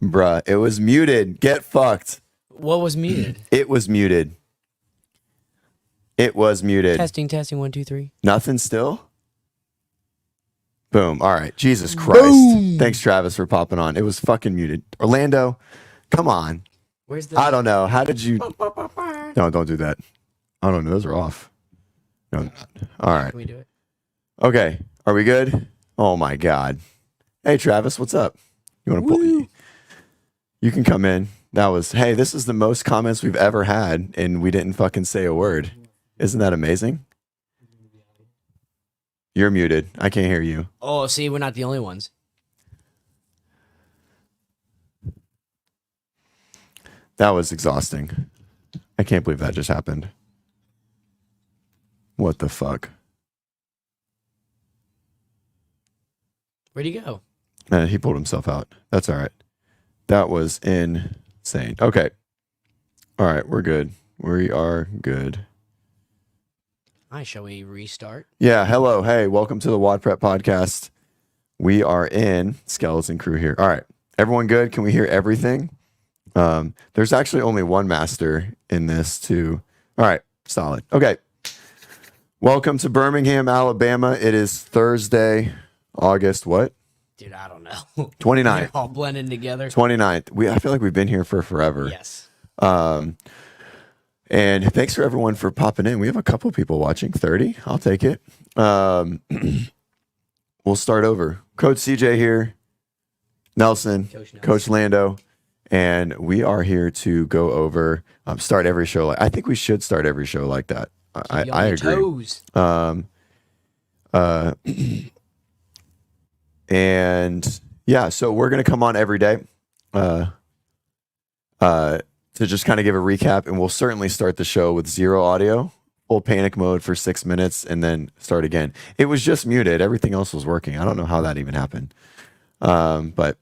Bruh, it was muted. Get fucked. What was muted? It was muted. It was muted. Testing, 1, 2, 3. Nothing still? Boom. All right. Jesus Christ. Boom. Thanks, Travis, for popping on. It was fucking muted. Orlando, come on. Where's the... I don't know. How did you... No, don't do that. I don't know. Those are off. No. All right. Can we do it? Okay. Are we good? Oh, my God. Hey, Travis, what's up? You want to pull... You can come in. That was... Hey, this is the most comments we've ever had, and we didn't fucking say a word. Isn't that amazing? You're muted. I can't hear you. Oh, see, we're not the only ones. That was exhausting. I can't believe that just happened. What the fuck? Where'd he go? He pulled himself out. That's all right. That was insane. Okay. All right. We're good. We are good. All right, shall we restart? Yeah. Hello. Hey, welcome to the WODprep podcast. We are in Skeleton Crew here. All right. Everyone good? Can we hear everything? There's actually only one master in this too. All right. Solid. Okay. Welcome to Birmingham, Alabama. It is Thursday, August what? Dude, I don't know. 29th. They're all blending together. 29th. I feel like we've been here for forever. Yes. And thanks for everyone for popping in. We have a couple people watching. 30. I'll take it. We'll start over. Coach CJ here. Nelson. Coach Lando. And we are here to go over, start every show. I think we should start every show like that. I agree. Toes. And yeah, so we're going to come on every day to just kind of give a recap, and we'll certainly start the show with zero audio, full panic mode for 6 minutes, and then start again. It was just muted. Everything else was working. I don't know how that even happened. But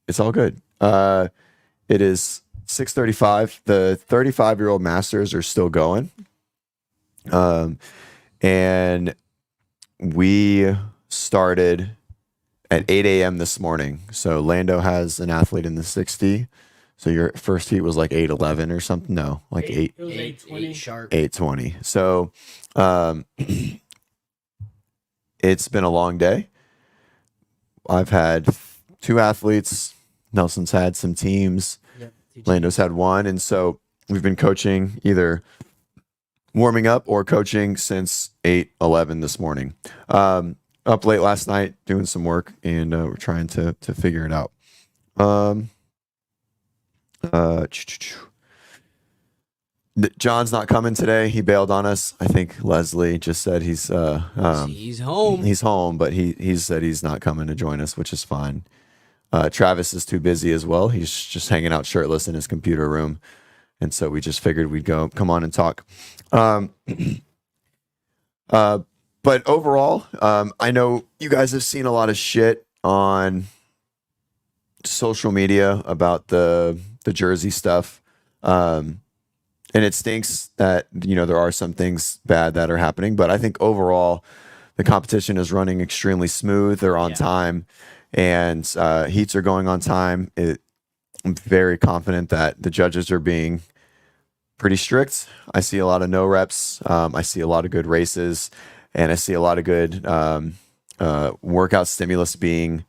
it's all good. It is 6:35. The 35-year-old masters are still going. And we started at 8 a.m. this morning. So Lando has an athlete in the 60. So your first heat was like 8:11 or something. No, like 8. It was 8:20 sharp. 8:20. So it's been a long day. I've had 2 athletes. Nelson's had some teams. Yep. Lando's had 1. And so we've been coaching, either warming up or coaching since 8:11 this morning. Up late last night doing some work, and we're trying to figure it out. John's not coming today. He bailed on us. I think Leslie just said he's home. He's home, but he said he's not coming to join us, which is fine. Travis is too busy as well. He's just hanging out shirtless in his computer room, and so we just figured we'd come on and talk. But overall, I know you guys have seen a lot of shit on social media about the jersey stuff. And it stinks that, there are some things bad that are happening, but I think overall the competition is running extremely smooth. They're on time, and heats are going on time. I'm very confident that the judges are being pretty strict. I see a lot of no reps. I see a lot of good races, and I see a lot of good workout stimulus being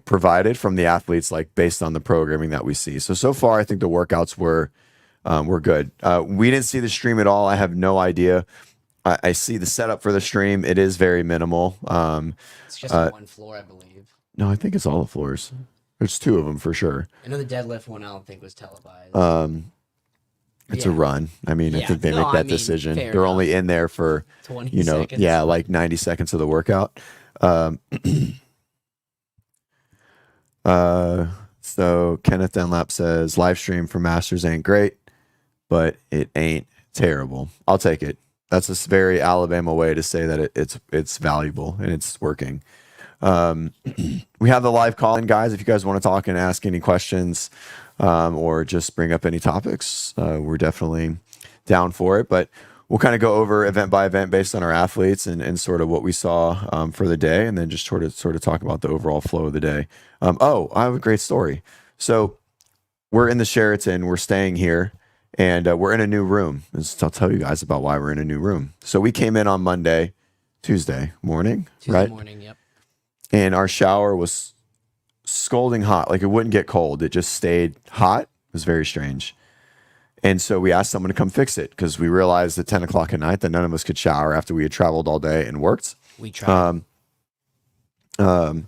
provided from the athletes, based on the programming that we see. So far, I think the workouts were good. We didn't see the stream at all. I have no idea. I see the setup for the stream. It is very minimal. It's just on one floor, I believe. No, I think it's all the floors. There's 2 of them for sure. I know the deadlift one I don't think was televised. It's a run. I mean, I think they make that decision. They're enough. Only in there for 20 seconds. 90 seconds of the workout. So Kenneth Dunlap says live stream for Masters ain't great, but it ain't terrible. I'll take it. That's a very Alabama way to say that it's valuable and it's working. We have the live call-in, guys. If you guys want to talk and ask any questions, or just bring up any topics, we're definitely down for it. But we'll kind of go over event by event based on our athletes and sort of what we saw for the day, and then just sort of talk about the overall flow of the day. I have a great story. So we're in the Sheraton, we're staying here, and we're in a new room. I'll tell you guys about why we're in a new room. So we came in on Tuesday morning, right? Tuesday morning, yep. And our shower was scalding hot. Like, it wouldn't get cold. It just stayed hot. It was very strange. And so we asked someone to come fix it because we realized at 10 o'clock at night that none of us could shower after we had traveled all day and worked. We tried. And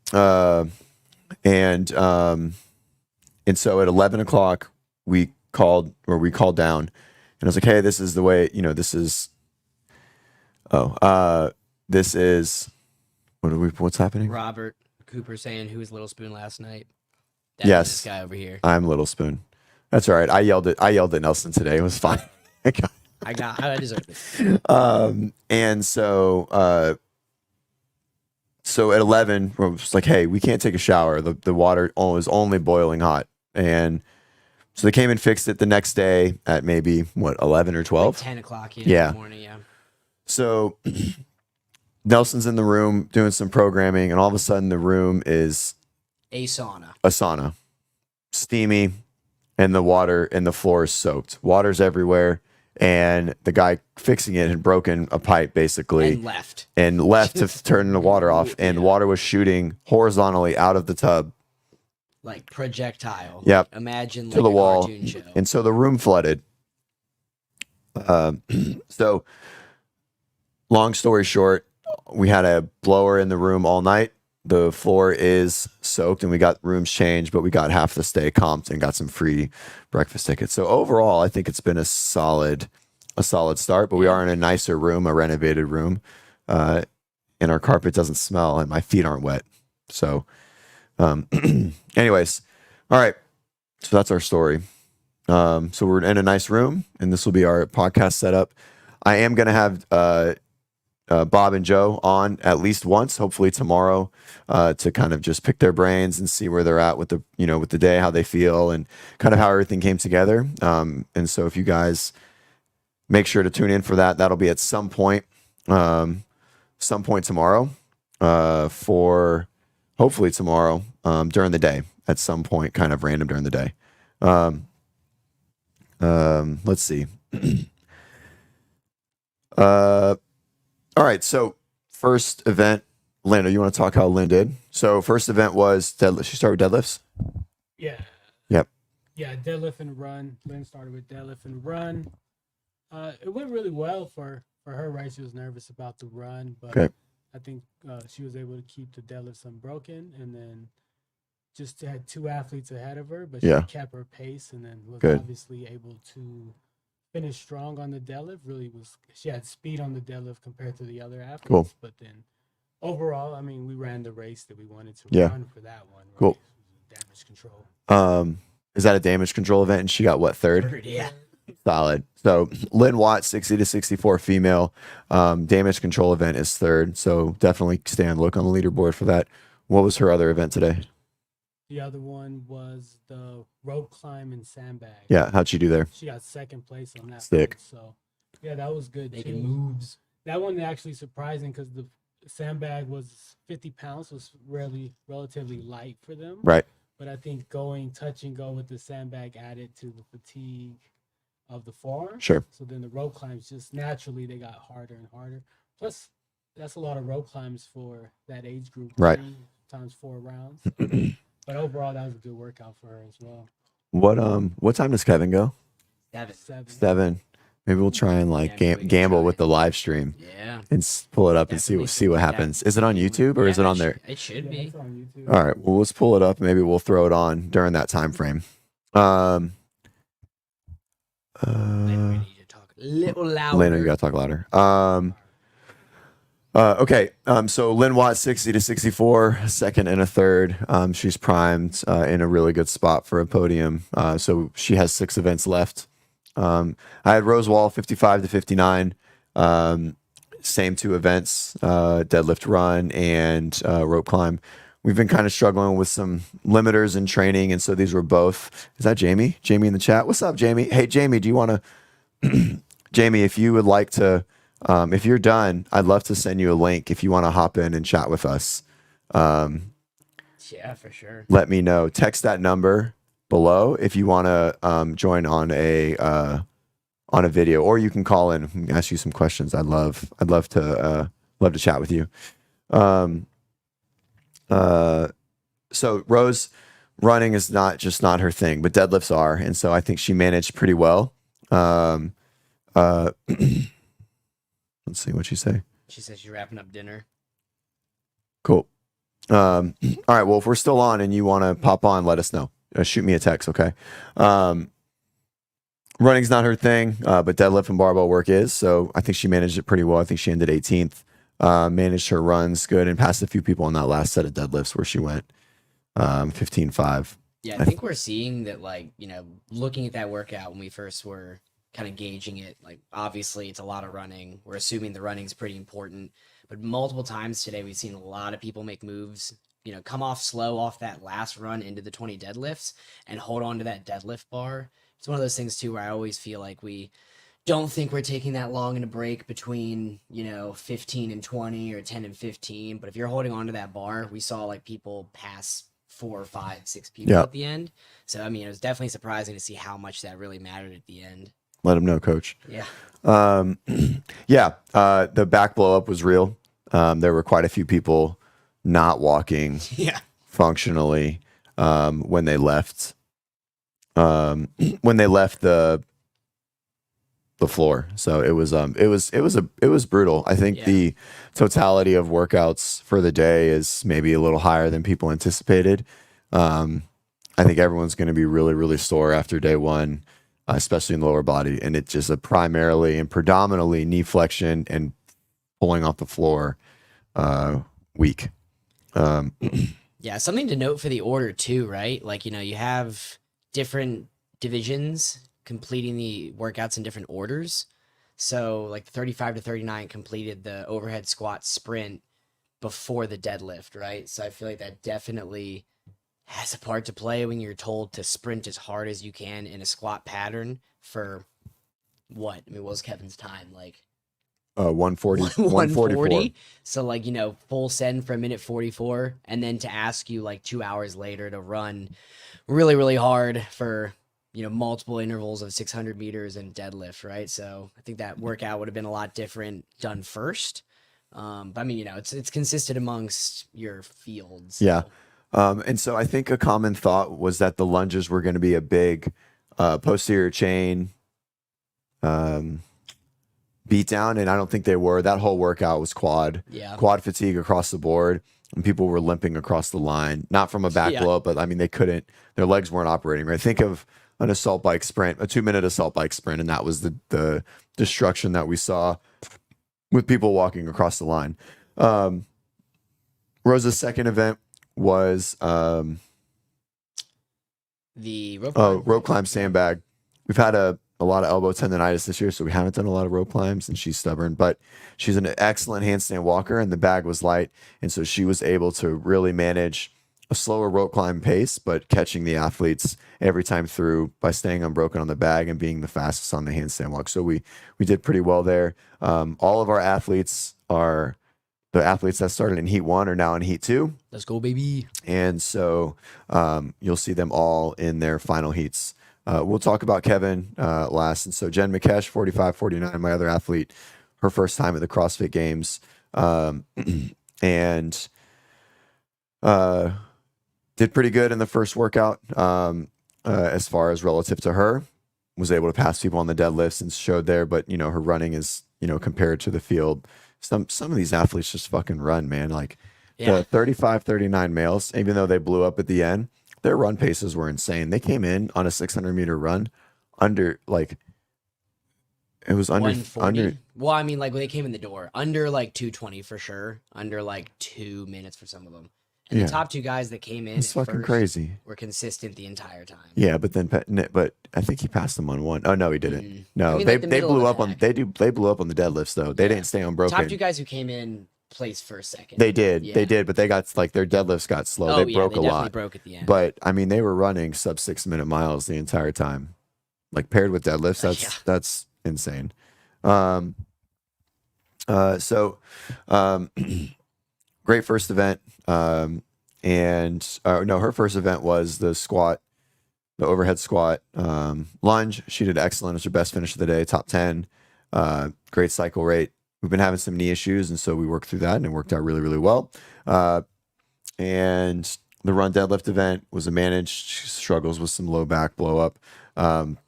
so at 11 o'clock we called down, and I was like, hey, this is the way, this is what's happening? Robert Cooper saying who was Little Spoon last night. Yes. This guy over here. I'm Little Spoon. That's all right. I yelled at Nelson today. It was fine. I deserve it. And so at 11, it was like, hey, we can't take a shower. The water was only boiling hot. And so they came and fixed it the next day at maybe 11 or 12? Like 10 o'clock in the morning, yeah. So Nelson's in the room doing some programming, and all of a sudden the room is a sauna. Steamy, and the water and the floor is soaked. Water's everywhere. And the guy fixing it had broken a pipe basically and left to turn the water off, and the water was shooting horizontally out of the tub like projectile. Yep. Imagine to like the a wall. cartoon show. And so the room flooded. So long story short, we had a blower in the room all night. The floor is soaked, and we got rooms changed, but we got half the stay comped and got some free breakfast tickets. So overall, I think it's been a solid start, but we are in a nicer room, a renovated room, and our carpet doesn't smell and my feet aren't wet. So, anyways, all right. So that's our story. So we're in a nice room, and this will be our podcast setup. I am going to have, Bob and Joe on at least once, hopefully tomorrow, to kind of just pick their brains and see where they're at with the day, how they feel, and kind of how everything came together. And so if you guys make sure to tune in for that, that'll be at some point tomorrow, for hopefully tomorrow, during the day, at some point, kind of random during the day. Let's see. All right, so first event, Lynn, you want to talk how Lynn did? So first event was deadlift. She started with deadlifts? Yeah. Yep. Yeah, deadlift and run. Lynn started with deadlift and run. It went really well for her, right? She was nervous about the run, but okay. I think she was able to keep the deadlifts unbroken, and then just had two athletes ahead of her, but she kept her pace, and then was obviously able to finish strong on the deadlift. She had speed on the deadlift compared to the other athletes. Cool. But then overall, I mean, we ran the race that we wanted to run for that one. Right? Cool. Damage control. Is that a damage control event? And she got what, third? Yeah. Solid. So Lynn Watt, 60 to 64 female. Damage control event is third. So definitely stay on the look on the leaderboard for that. What was her other event today? The other one was the rope climb and Sandbag. Yeah, how'd she do there? She got second place on that. Sick. One, so yeah, that was good. Making moves. That one actually surprising because the Sandbag was 50 pounds, was relatively light for them. Right. But I think going touch and go with the Sandbag added to the fatigue of the forearm. Sure. So then the rope climbs just naturally they got harder and harder. Plus, that's a lot of rope climbs for that age group. Right. 3 times 4 rounds. But overall, that was a good workout for her as well. What time does Kevin go? 7. Maybe we'll try and gamble with the live stream. Yeah. And pull it up and see what happens. Is it on YouTube or is it on there? It should be. It's on YouTube. All right. Well, let's pull it up. Maybe we'll throw it on during that time frame. Maybe we need to talk a little louder. Lynn, you gotta talk louder. Okay. So Lynn Watt, 60 to 64, second and a third. She's primed in a really good spot for a podium. So she has 6 events left. I had Rose Wall, 55 to 59. Same 2 events, deadlift run and rope climb. we've been kind of struggling with some limiters in training, and so these were both. Is that Jamie? Jamie in the chat. What's up, Jamie? Hey, Jamie, do you want to? Jamie, if you would like to, if you're done, I'd love to send you a link if you want to hop in and chat with us. Yeah, for sure. Let me know. Text that number below if you want to join on a video, or you can call in and ask you some questions. I'd love to chat with you. So Rose, running is not her thing, but deadlifts are, and so I think she managed pretty well. Let's see what she say. She says she's wrapping up dinner. Cool. All right. Well, if we're still on and you want to pop on, let us know. Shoot me a text, okay? Running's not her thing, but deadlift and barbell work is. So I think she managed it pretty well. I think she ended 18th. Managed her runs good and passed a few people on that last set of deadlifts where she went 15.5. Yeah, I think we're seeing that, like, you know, looking at that workout when we first were kind of gauging it, like, obviously it's a lot of running. We're assuming the running's pretty important. But multiple times today, we've seen a lot of people make moves, you know, come off slow off that last run into the 20 deadlifts and hold on to that deadlift bar. It's one of those things, too, where I always feel like we don't think we're taking that long in a break between, you know, 15 and 20 or 10 and 15. But if you're holding on to that bar, we saw, like, people pass 4, 5, 6 people at the end. So, I mean, it was definitely surprising to see how much that really mattered at the end. Let them know, coach. Yeah. The back blow up was real. There were quite a few people not walking functionally when they left the floor. So it was brutal. I think the totality of workouts for the day is maybe a little higher than people anticipated. I think everyone's going to be really, really sore after day one, especially in the lower body. And it's just a primarily and predominantly knee flexion and pulling off the floor week. Yeah, something to note for the order too, right? Like, you know, you have different divisions completing the workouts in different orders. So like the 35 to 39 completed the overhead squat sprint before the deadlift, right? So I feel like that definitely has a part to play when you're told to sprint as hard as you can in a squat pattern for what? I mean, what was Kevin's time? Like 140, 144. So like, you know, full send for a minute 44, and then to ask you like 2 hours later to run really, really hard for, you know, multiple intervals of 600 meters and deadlift, right? So I think that workout would have been a lot different done first. But I mean, you know, it's consistent amongst your fields. So. Yeah. And so I think a common thought was that the lunges were going to be a big posterior chain beat down, and I don't think they were. That whole workout was quad fatigue across the board, and people were limping across the line, not from a back blow up, but I mean, they couldn't, their legs weren't operating, right? Think of an assault bike sprint, a 2-minute assault bike sprint, and that was the destruction that we saw with people walking across the line. Rosa's second event was the rope climb sandbag. We've had a lot of elbow tendonitis this year, so we haven't done a lot of rope climbs, and she's stubborn, but she's an excellent handstand walker, and the bag was light, and so she was able to really manage a slower rope climb pace, but catching the athletes every time through by staying unbroken on the bag and being the fastest on the handstand walk. So we did pretty well there. All of our athletes are the athletes that started in heat 1 are now in heat 2. Let's go, baby. And so you'll see them all in their final heats. We'll talk about Kevin last. And so Jen McKesh, 45-49, my other athlete, her first time at the CrossFit Games. And did pretty good in the first workout as far as relative to her. Was able to pass people on the deadlifts and showed there. But, you know, her running is, you know, compared to the field. Some of these athletes just fucking run, man. Like the 35-39 males, even though they blew up at the end, their run paces were insane. They came in on a 600-meter run under, like, it was under. Well, I mean, like, when they came in the door, under, like, 220 for sure. Under, like, 2 minutes for some of them. And the top two guys that came in it's fucking crazy. Were consistent the entire time. Yeah, but I think he passed them on one. Oh no, he didn't. No, I mean, they like blew up on they blew up on the deadlifts though. They didn't stay unbroken. Top two guys who came in placed first, second. They did, Yeah. but they got like their deadlifts got slow. Oh, They yeah, broke they a definitely lot, broke at the end. but I mean, they were running sub 6-minute miles the entire time, like paired with deadlifts. Yeah. That's insane. Um, so, great first event. And no, her first event was the squat, the overhead squat, lunge. She did excellent. It was her best finish of the day, top 10. Great cycle rate. We've been having some knee issues, and so we worked through that, and it worked out really, really well. And the run deadlift event was a managed. She struggles with some low back blow up,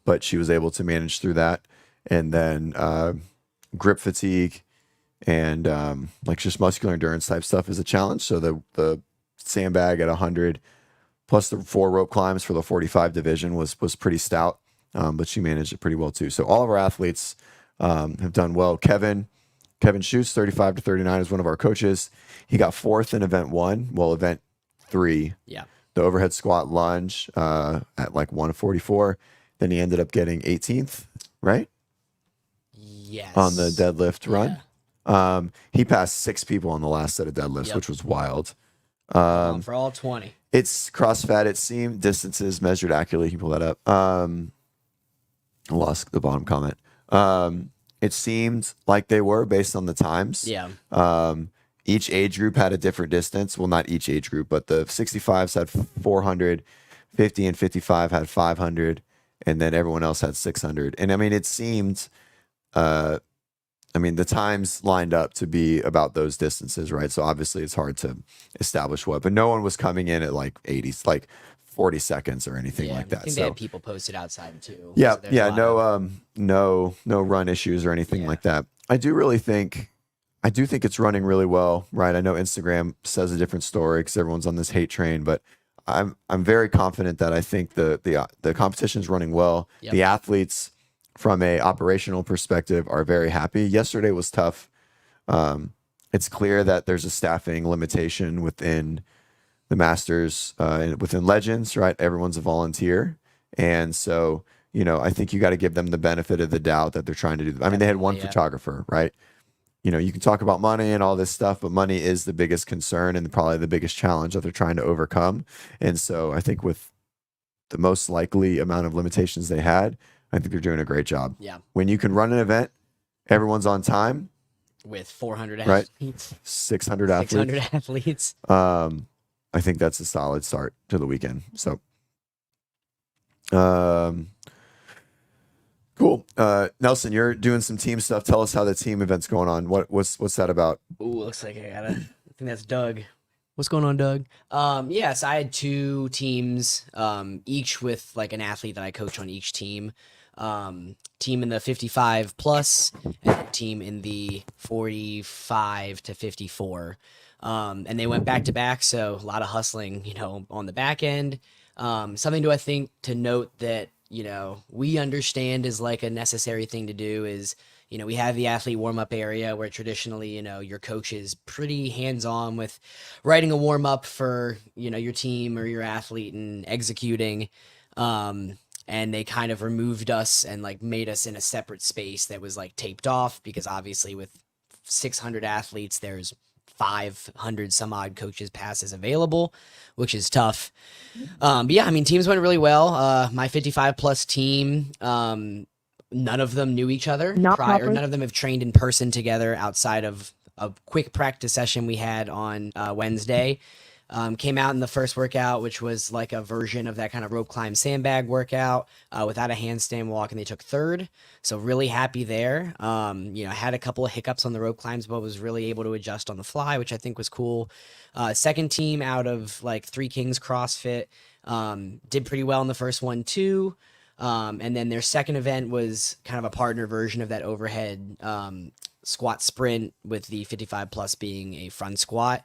but she was able to manage through that. And then grip fatigue and like just muscular endurance type stuff is a challenge. So the sandbag at 100 plus the 4 rope climbs for the 45 division was pretty stout, but she managed it pretty well too. So all of our athletes have done well. Kevin Schutz, 35 to 39, is one of our coaches. He got 4th in event 1. Well, event 3, Yeah. the overhead squat lunge at like 144. Then he ended up getting 18th, right? Yes. On the deadlift run. Yeah. He passed 6 people on the last set of deadlifts, Yep. which was wild. For all 20. It's CrossFit. It seemed distances measured accurately. You can pull that up. I lost the bottom comment. It seemed like they were based on the times. Yeah. Each age group had a different distance. Well, not each age group, but the 65s had 400, 50 and 55 had 500, and then everyone else had 600. And I mean, it seemed, the times lined up to be about those distances, right? So obviously it's hard to establish what, but no one was coming in at like 80, like 40 seconds or anything like that. I think So they had people posted outside too. yeah, So there's a lot of- no run issues or anything Yeah. like that. I do think it's running really well, right? I know Instagram says a different story because everyone's on this hate train, but I'm very confident that I think the competition's running well. Yep. The athletes, from a operational perspective, are very happy. Yesterday was tough. It's clear that there's a staffing limitation within the Masters, and within Legends, right? Everyone's a volunteer. And so, I think you got to give them the benefit of the doubt that they're trying to do. I mean, they had one Definitely, yeah. photographer, right? You can talk about money and all this stuff, but money is the biggest concern and probably the biggest challenge that they're trying to overcome. And so I think with the most likely amount of limitations they had, I think they're doing a great job. Yeah. When you can run an event, everyone's on time, With 400 Right. athletes. 600 athletes. 600 athletes. I think that's a solid start to the weekend. So, cool. Nelson, you're doing some team stuff. Tell us how the team event's going on. What's that about? Ooh, looks like I think that's Doug. What's going on, Doug? Yes, I had 2 teams, each with like an athlete that I coach on each team. Team in the 55 plus and a team in the 45 to 54. And they went back to back, so a lot of hustling, on the back end. Something I think to note that, we understand is like a necessary thing to do is, we have the athlete warm-up area where traditionally, your coach is pretty hands-on with writing a warm-up for, your team or your athlete and executing. And they kind of removed us and like made us in a separate space that was like taped off because obviously with 600 athletes, there's 500 some odd coaches passes available, which is tough. But yeah, teams went really well. My 55 plus team, none of them knew each other prior. None of them have trained in person together outside of a quick practice session we had on Wednesday. Came out in the first workout, which was like a version of that kind of rope climb sandbag workout without a handstand walk, and they took 3rd. So really happy there. Had a couple of hiccups on the rope climbs, but was really able to adjust on the fly, which I think was cool. Second team out of like 3 Kings CrossFit did pretty well in the first one too. And then their second event was kind of a partner version of that overhead squat sprint with the 55 plus being a front squat.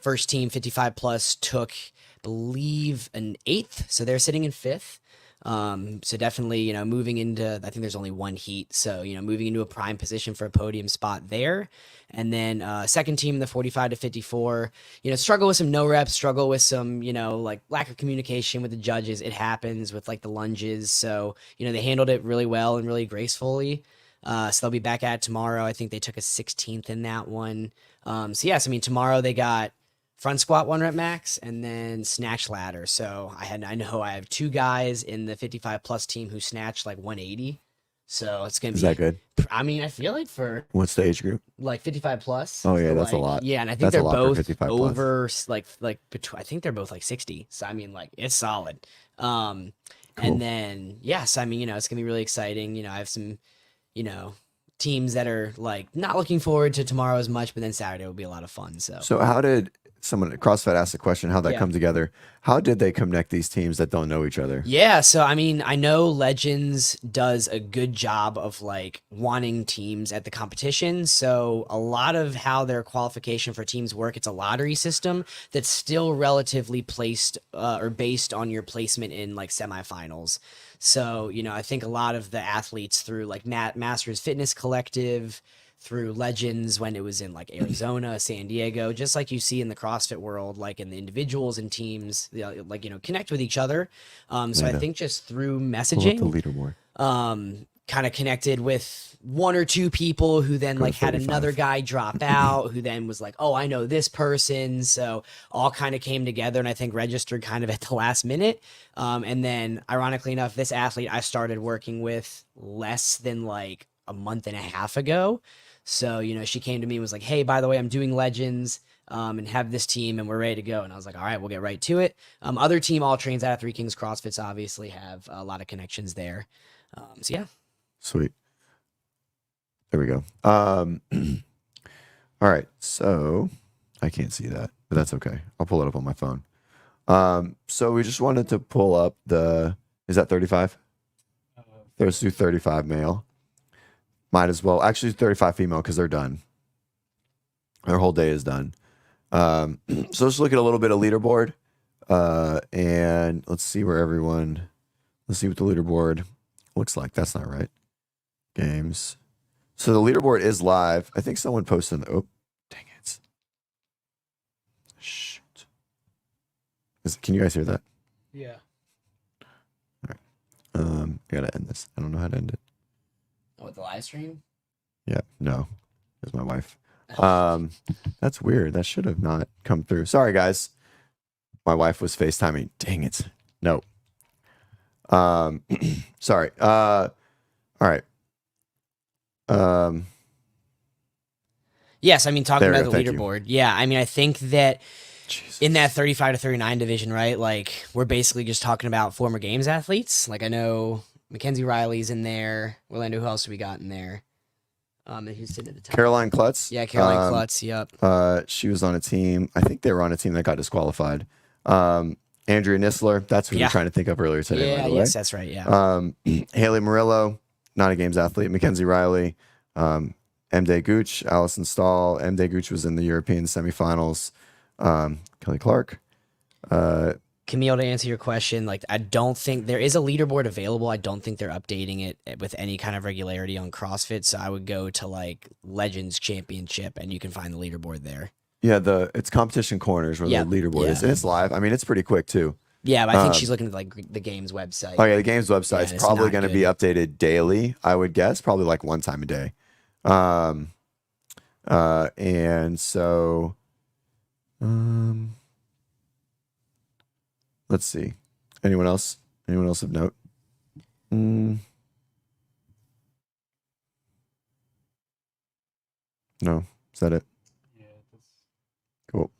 First team 55 plus took, I believe, an 8th, so they're sitting in 5th. So definitely, moving into, I think there's only 1 heat, so moving into a prime position for a podium spot there. And then second team, the 45 to 54, struggle with some no reps, struggle with some, like lack of communication with the judges. It happens with like the lunges, so they handled it really well and really gracefully. So they'll be back at it tomorrow. I think they took a 16th in that one. So yes, I mean, tomorrow they got front squat 1 rep max and then snatch ladder. So I know I have 2 guys in the 55 plus team who snatched like 180. So it's going to Is be, that good? I mean, I feel like for What's the age group? like 55 plus. Oh yeah, so that's a like, lot. Yeah. And I think That's a they're lot for both 55 plus. over I think they're both like 60. So I mean, like it's solid. Cool. And then, yes, I mean, it's going to be really exciting. I have some, teams that are like not looking forward to tomorrow as much, but then Saturday will be a lot of fun. So how did someone at CrossFit ask the question, how'd that Yeah. come together? How did they connect these teams that don't know each other? Yeah, so I mean, I know Legends does a good job of like wanting teams at the competition. So a lot of how their qualification for teams work, it's a lottery system that's still relatively placed or based on your placement in like semifinals. So, I think a lot of the athletes through like Masters Fitness Collective, through Legends when it was in like Arizona, San Diego, just like you see in the CrossFit world, like in the individuals and teams, like, connect with each other. So I think just through Pull up messaging, the leaderboard. kind of connected with 1 or 2 people who then Go to like had 35. another guy drop out who then was like, oh, I know this person. So all kind of came together and I think registered kind of at the last minute. And then ironically enough, this athlete I started working with less than like a month and a half ago. So, she came to me and was like, hey, by the way, I'm doing Legends and have this team and we're ready to go. And I was like, all right, we'll get right to it. Other team all trains out of Three Kings CrossFits, obviously have a lot of connections there. So yeah. Sweet. There we go. All right. So I can't see that, but that's okay. I'll pull it up on my phone. So we just wanted to pull up is that 35? Let's do 35 male. Might as well. Actually, 35 female because they're done. Their whole day is done. So let's look at a little bit of leaderboard. And let's see let's see what the leaderboard looks like. That's not right. Games. So the leaderboard is live. I think someone posted oh, dang it. Shoot. Can you guys hear that? Yeah. All right. I gotta end this. I don't know how to end it. Oh, with the live stream? Yeah, no. It's my wife. That's weird. That should have not come through. Sorry, guys. My wife was FaceTiming. Dang it. No. Sorry. All right. Yes, I mean, talking There we about go. the Thank you. leaderboard. Yeah, I mean, I think that Jesus. in that 35 to 39 division, right? Like, we're basically just talking about former games athletes. Like, I know Mackenzie Riley's in there. Orlando, who else do we got in there? And who's sitting at the top? Caroline Klutz. Yeah, Caroline Klutz. Yep. She was on a team. I think they were on a team that got disqualified. Andrea Nisler. That's who we Yeah. were trying to think of earlier today. Yeah, by the yes, way. that's right. Yeah. Haley Murillo, not a games athlete. Mackenzie Riley. Mday Gooch, Allison Stahl. Mday Gooch was in the European semifinals. Kelly Clark. Camille, to answer your question, like, I don't think there is a leaderboard available. I don't think they're updating it with any kind of regularity on CrossFit. So I would go to like Legends Championship and you can find the leaderboard there. Yeah, it's competition corners where Yeah, the leaderboard yeah. is, and it's live. I mean, it's pretty quick too. Yeah, but I think she's looking at like the games website. Oh yeah, the games Yeah, website's it's probably not going to be good. updated daily. I would guess probably like one time a day. And so, let's see. Anyone else? Anyone else of note? No, is that it? Yeah. Cool.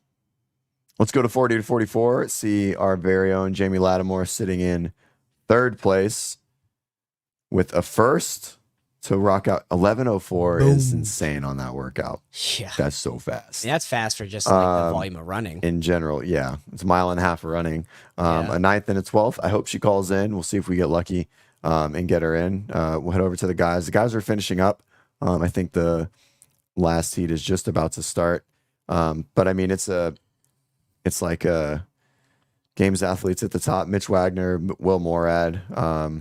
Let's go to 40 to 44. See our very own Jamie Lattimore sitting in third place with a first to rock out. 11:04 is insane on that workout. Yeah. That's so fast. That's fast for just like the volume of running. In general, yeah. It's a mile and a half of running. Yeah. A 9th and a 12th. I hope she calls in. We'll see if we get lucky and get her in. We'll head over to the guys. The guys are finishing up. I think the last heat is just about to start. But I mean, it's like games athletes at the top. Mitch Wagner, Will Morad, our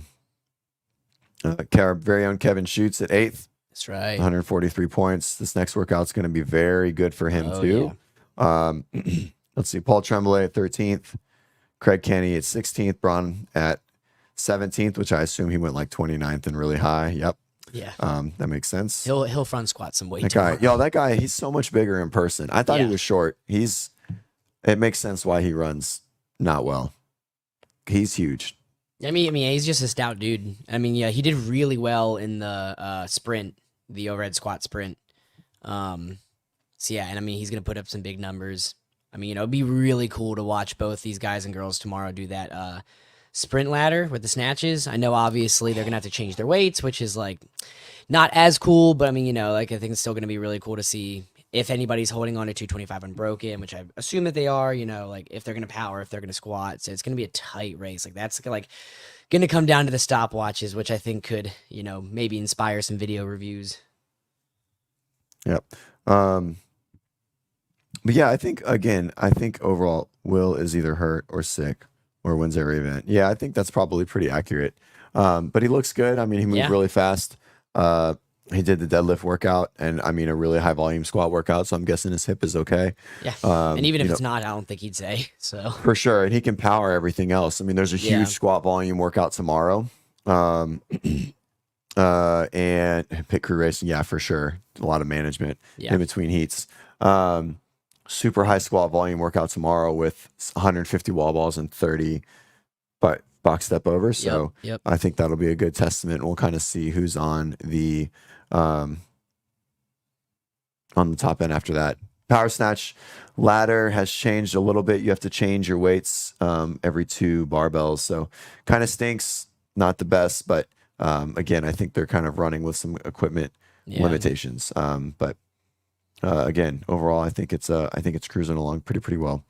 very own Kevin Schutz at 8th. That's right. 143 points. This next workout's going to be very good for him Oh, too. Let's see. Paul Tremblay at 13th. Craig Kenny at 16th. Braun at 17th, which I assume he went like 29th and really high. Yep. Yeah. That makes sense. He'll front squat some weight. That guy, he's so much bigger in person. I thought he Yeah. was short. It makes sense why he runs not well. He's huge. I mean, he's just a stout dude. I mean, yeah, he did really well in the sprint, the overhead squat sprint. So yeah, and I mean, he's gonna put up some big numbers. I mean, it'd be really cool to watch both these guys and girls tomorrow do that sprint ladder with the snatches. I know obviously they're gonna have to change their weights, which is like not as cool, but I mean, I think it's still gonna be really cool to see if anybody's holding on to 225 unbroken, which I assume that they are. Like if they're gonna power, if they're gonna squat. So it's gonna be a tight race. Like that's like gonna come down to the stopwatches, which I think could maybe inspire some video reviews. Yep. But yeah, I think overall Will is either hurt or sick or wins every event. Yeah, I think that's probably pretty accurate. But he looks good. I mean, he moved really fast. He did the deadlift workout and I mean a really high volume squat workout. So I'm guessing his hip is okay. Yeah. And even if it's not, I don't think he'd say so. For sure. And he can power everything else. I mean, there's a huge squat volume workout tomorrow. And pit crew racing, yeah, for sure. A lot of management in between heats. Super high squat volume workout tomorrow with 150 wall balls and 30 box step over. So I think that'll be a good testament. We'll kind of see who's on the top end after that. Power snatch ladder has changed a little bit. You have to change your weights every 2 barbells. So kind of stinks, not the best, but again, I think they're kind of running with some equipment limitations. But again, overall, I think it's cruising along pretty well.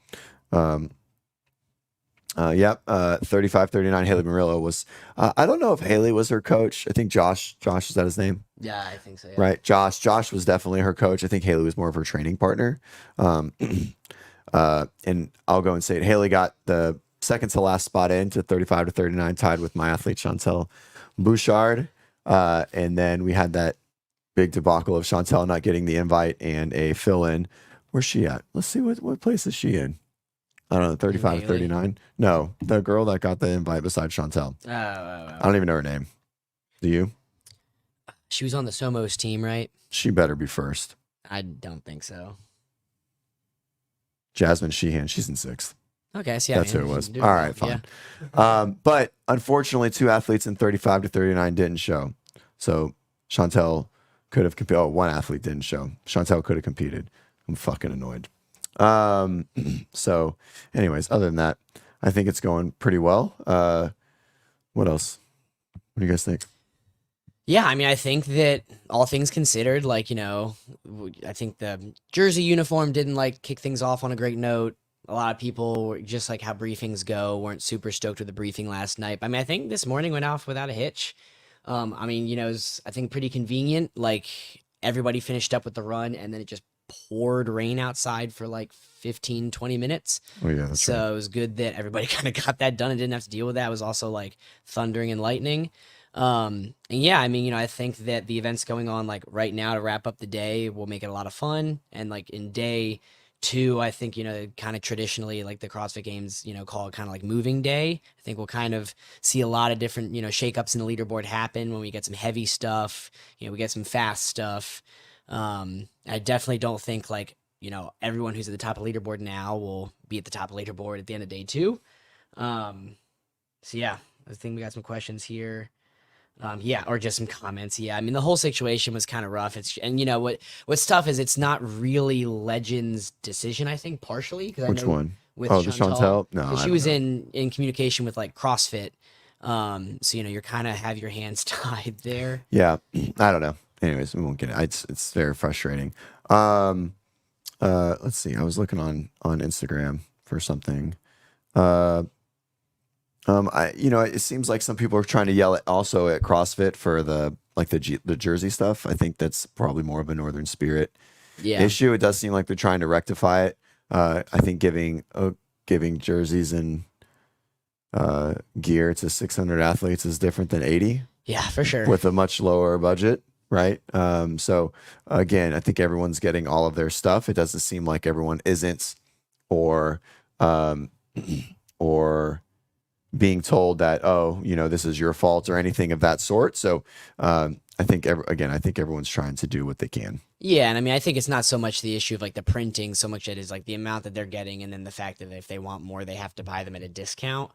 35-39 Haley Murillo was I don't know if Haley was her coach. I think Josh, is that his name? Yeah, I think so. Yeah. Right. Josh was definitely her coach. I think Haley was more of her training partner. And I'll go and say it. Haley got the second to last spot in to 35-39, tied with my athlete Chantel Bouchard. And then we had that big debacle of Chantel not getting the invite and a fill-in. Where's she at? Let's see what place is she in. I don't know, 35-39. No, the girl that got the invite besides Chantel. I don't even know her name. Do you? She was on the Somos team, right? She better be first. I don't think so. Jasmine Sheehan, she's in 6th. Okay, so that's who it was. All right, fine. Yeah. But unfortunately, 2 athletes in 35-39 didn't show. So Chantel could have competed. Oh, 1 athlete didn't show. Chantel could have competed. I'm fucking annoyed. So anyways, other than that, I think it's going pretty well. What else? What do you guys think? Yeah, I mean, I think that all things considered, I think the jersey uniform didn't kick things off on a great note. A lot of people, just like how briefings go, weren't super stoked with the briefing last night. I mean, I think this morning went off without a hitch. I mean, it was, I think, pretty convenient. Everybody finished up with the run and then it just poured rain outside for 15-20 minutes. Oh yeah, that's so right. It was good that everybody kind of got that done and didn't have to deal with that. It was also thundering and lightning. And yeah, I mean, I think that the events going on right now to wrap up the day will make it a lot of fun. And in day 2, I think, kind of traditionally the CrossFit Games, call it kind of moving day. I think we'll kind of see a lot of different, shakeups in the leaderboard happen when we get some heavy stuff, we get some fast stuff. I definitely don't think everyone who's at the top of leaderboard now will be at the top of leaderboard at the end of day 2. So yeah, I think we got some questions here. Or just some comments. Yeah, I mean the whole situation was kind of rough. What's tough is it's not really Legend's decision. I think partially. Which one? With the Chantel? No, she was in communication with CrossFit. So you kind of have your hands tied there. Yeah, I don't know. Anyways, we won't get it. It's very frustrating. Let's see. I was looking on Instagram for something. It seems like some people are trying to yell at CrossFit for the jersey stuff. I think that's probably more of a Northern Spirit issue. It does seem like they're trying to rectify it. I think giving jerseys and gear to 600 athletes is different than 80. Yeah, for sure. With a much lower budget, right? So again, I think everyone's getting all of their stuff. It doesn't seem like everyone isn't, or being told that, oh, this is your fault or anything of that sort. So I think everyone's trying to do what they can. Yeah, and I mean, I think it's not so much the issue of like the printing, so much it is like the amount that they're getting, and then the fact that if they want more, they have to buy them at a discount,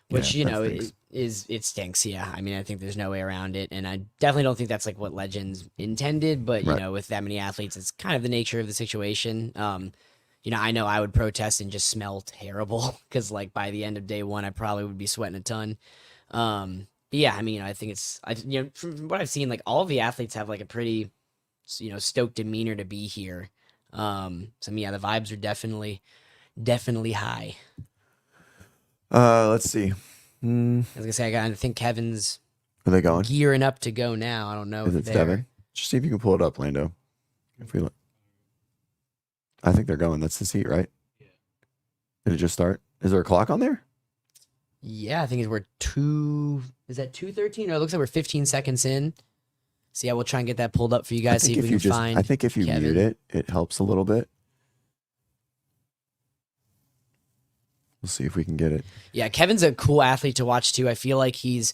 which Yeah, that it stinks. Yeah, I mean, I think there's no way around it, and I definitely don't think that's like what Legends intended. But Right. with that many athletes, it's kind of the nature of the situation. I know I would protest and just smell terrible because like by the end of day one, I probably would be sweating a ton. But yeah, I mean, I think from what I've seen, like all of the athletes have like a pretty stoked demeanor to be here. Yeah, the vibes are definitely high. Let's see. I was gonna say, I think Kevin's Are they going? gearing up to go now. I don't know Is if it they're stepping? Just see if you can pull it up, Lando. If we look, I think they're going. That's the seat, right? Yeah. Did it just start? Is there a clock on there? Yeah, I think we're is that 2:13? No, it looks like we're 15 seconds in. So yeah, we'll try and get that pulled up for you guys. See if we can find. I think if you Kevin. mute it, it helps a little bit. We'll see if we can get it. Yeah, Kevin's a cool athlete to watch too. I feel like he's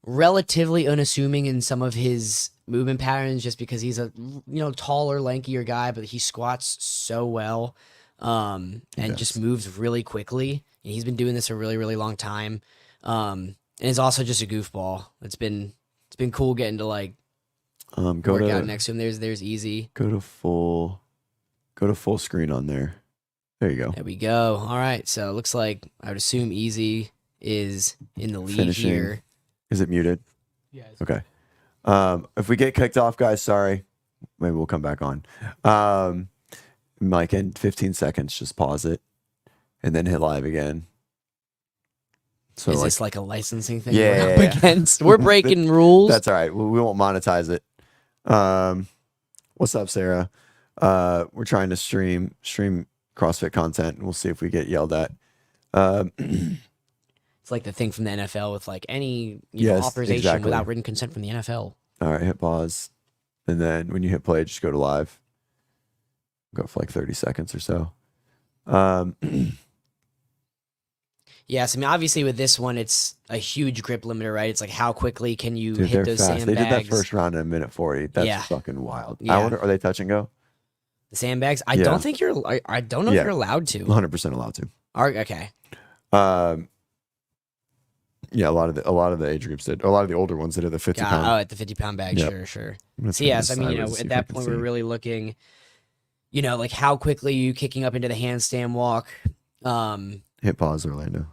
relatively unassuming in some of his movement patterns just because he's a taller, lankier guy, but he squats so well and just moves really quickly. And he's been doing this a really, really long time. And he's also just a goofball. It's been cool getting to like work out next to him. There's Easy. Go to full screen on there. There you go. There we go. All right. So it looks like I would assume Easy is in the lead Finishing. here. Is it muted? Yeah. Okay. If we get kicked off, guys, sorry. Maybe we'll come back on. Mike, in 15 seconds, just pause it and then hit live again. So Is this like a licensing thing Yeah, we're yeah, up yeah. against? We're breaking rules. That's all right. We won't monetize it. What's up, Sarah? We're trying to stream CrossFit content, and we'll see if we get yelled at. It's like the thing from the NFL with like any Yes, authorization exactly. without written consent from the NFL. All right, hit pause. And then when you hit play, just go to live. Go for like 30 seconds or so. Yes, I mean, obviously with this one, it's a huge grip limiter, right? It's like how quickly can you Dude, hit they're those fast. They sandbags? did that first round in a minute 40. That's Yeah. fucking wild. Yeah. I wonder, are they touch and go? The sandbags? I Yeah. don't think I don't know if Yeah. you're allowed to. 100% allowed to. Okay. Yeah, a lot of the age groups did. A lot of the older ones did at the 50 pound. Oh, at the 50-pound bag, Yep. sure. I'm gonna So turn yes, this I mean, sideways to see at if that we point, can we're see. really looking, like how quickly you kicking up into the handstand walk. Hit pause, Orlando.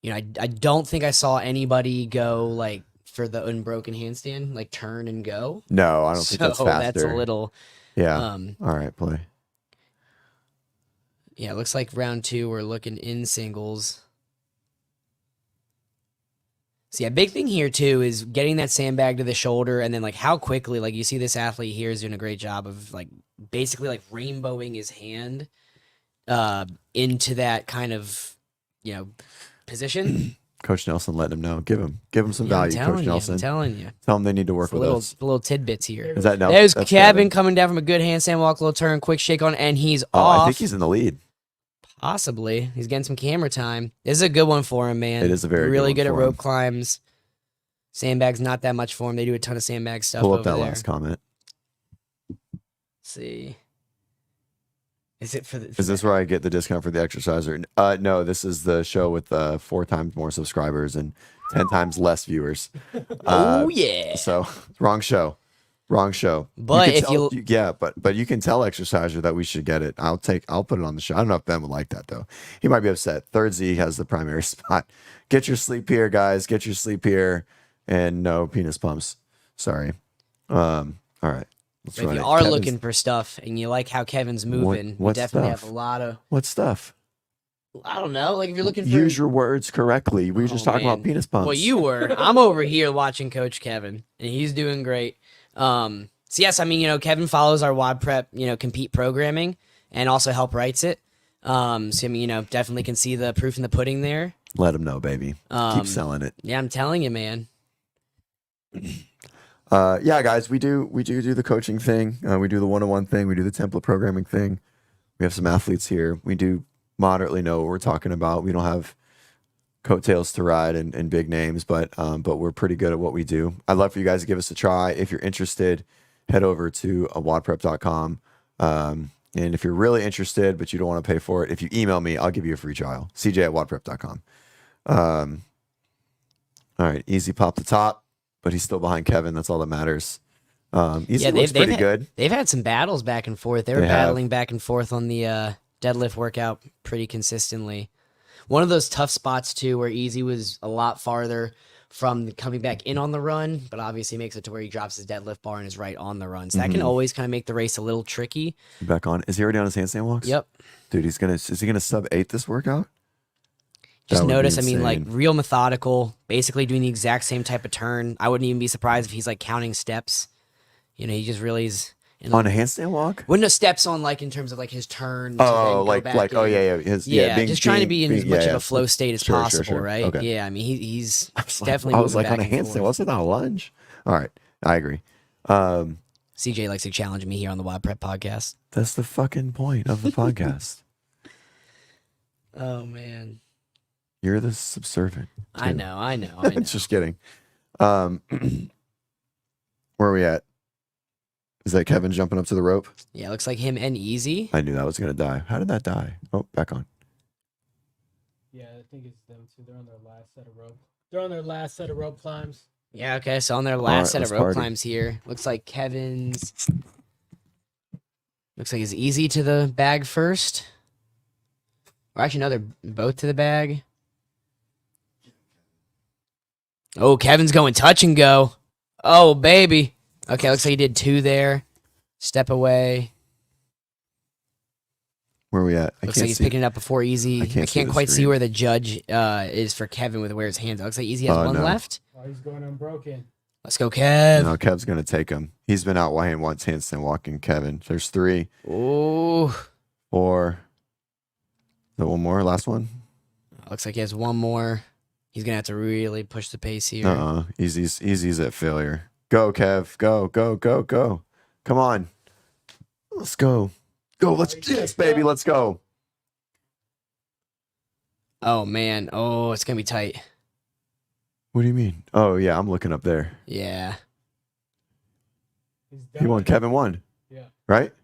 I don't think I saw anybody go like for the unbroken handstand, like turn and go. No, I don't think that's So faster. that's a little. Yeah. All right, play. Yeah, it looks like round 2, we're looking in singles. So yeah, big thing here too is getting that sandbag to the shoulder and then like how quickly, like you see this athlete here is doing a great job of like basically like rainbowing his hand into that kind of, position. Coach Nelson letting him know. Give him some Yeah, I'm value, telling Coach you, Nelson. I'm telling you. Tell them they need to work The with us. little tidbits here. Is that Nelson? There's That's Kevin coming down from a good handstand walk, little turn, quick shake on, and he's Oh, off. I think he's in the lead. Possibly. He's getting some camera time. This is a good one for him, man. It is a very really good good one at for rope him. climbs. Sandbags not that much for him. They do a ton of sandbag stuff. Pull up over that there. last comment. Let's see. Is it for the? Is this where I get the discount for the exerciser? No, this is the show with 4 times more subscribers and 10 times less viewers. Oh yeah. So wrong show. But can if tell, but you can tell Exerciser that we should get it. I'll put it on the show. I don't know if Ben would like that though. He might be upset. Third Z has the primary spot. Get your sleep here, guys. Get your sleep here, and no penis pumps. Sorry. All right. Let's If run you it. are Kevin's- looking for stuff and you like how Kevin's moving, we what definitely stuff? have a lot of. What stuff? I don't know. Like if you're looking for. Use your words correctly. We were just talking about man. penis pumps. Well, you were. I'm over here watching Coach Kevin, and he's doing great. So yes, I mean, Kevin follows our WODprep, compete programming, and also help writes it. So I mean, definitely can see the proof in the pudding there. Let him know, baby. Keep selling it. Yeah, I'm telling you, man. Yeah, guys, we do the coaching thing. We do the one-on-one thing. We do the template programming thing. We have some athletes here. We do moderately know what we're talking about. We don't have coattails to ride and big names, but we're pretty good at what we do. I'd love for you guys to give us a try. If you're interested, head over to WODprep.com. And if you're really interested, but you don't want to pay for it, if you email me, I'll give you a free trial. CJ@WODprep.com. All right, Easy popped the top, but he's still behind Kevin. That's all that matters. Easy looks pretty good. They've had some battles back and forth. They were battling back and forth on the deadlift workout pretty consistently. One of those tough spots too, where Easy was a lot farther from coming back in on the run, but obviously makes it to where he drops his deadlift bar and is right on the run. So that can always kind of make the race a little tricky. Back on. Is he already on his handstand walks? Yep. Dude, is he gonna sub 8 this workout? Just notice, I mean, like real methodical, basically doing the exact same type of turn. I wouldn't even be surprised if he's like counting steps. You know, he just really is on a handstand walk. Wouldn't have steps on like in terms of like his turn. Oh, just trying to be in as much of a flow state as possible, sure. right? Okay. Yeah, I mean he's definitely. I was moving like on a back and handstand. forth. What's it on a lunge? All right, I agree. CJ likes to challenge me here on the WODprep podcast. That's the fucking point of the podcast. Oh man. You're the subservient. Too. I know. Just kidding. Where are we at? Is that Kevin jumping up to the rope? Yeah, looks like him and Easy. I knew that was going to die. How did that die? Oh, back on. Yeah, I think it's them too. They're on their last set of rope. They're on their last set of rope climbs. Yeah, okay. So on their last set of rope party. climbs here, looks like Kevin's. Looks like it's Easy to the bag first. Or actually, no, they're both to the bag. Oh, Kevin's going touch and go. Oh, baby. Okay, looks like he did 2 there. Step away. Where are we at? Looks like he's picking it up before Easy. I can't quite see screen. where the judge is for Kevin with where his hands are. Looks like Easy has one left. Oh, he's going unbroken. Let's go, Kev. No, Kev's going to take him. He's been out once handstand walking, Kevin. There's 3. Ooh. 4. Is that one more? Last one? Looks like he has one more. He's going to have to really push the pace here. Easy's at failure. Go, Kev. Go, go, go, go. Come on. Let's go. Go. Yes, baby. Let's go. Oh, man. Oh, it's going to be tight. What do you mean? Oh, yeah. I'm looking up there. Yeah. He won. Kevin won. Yeah. Right?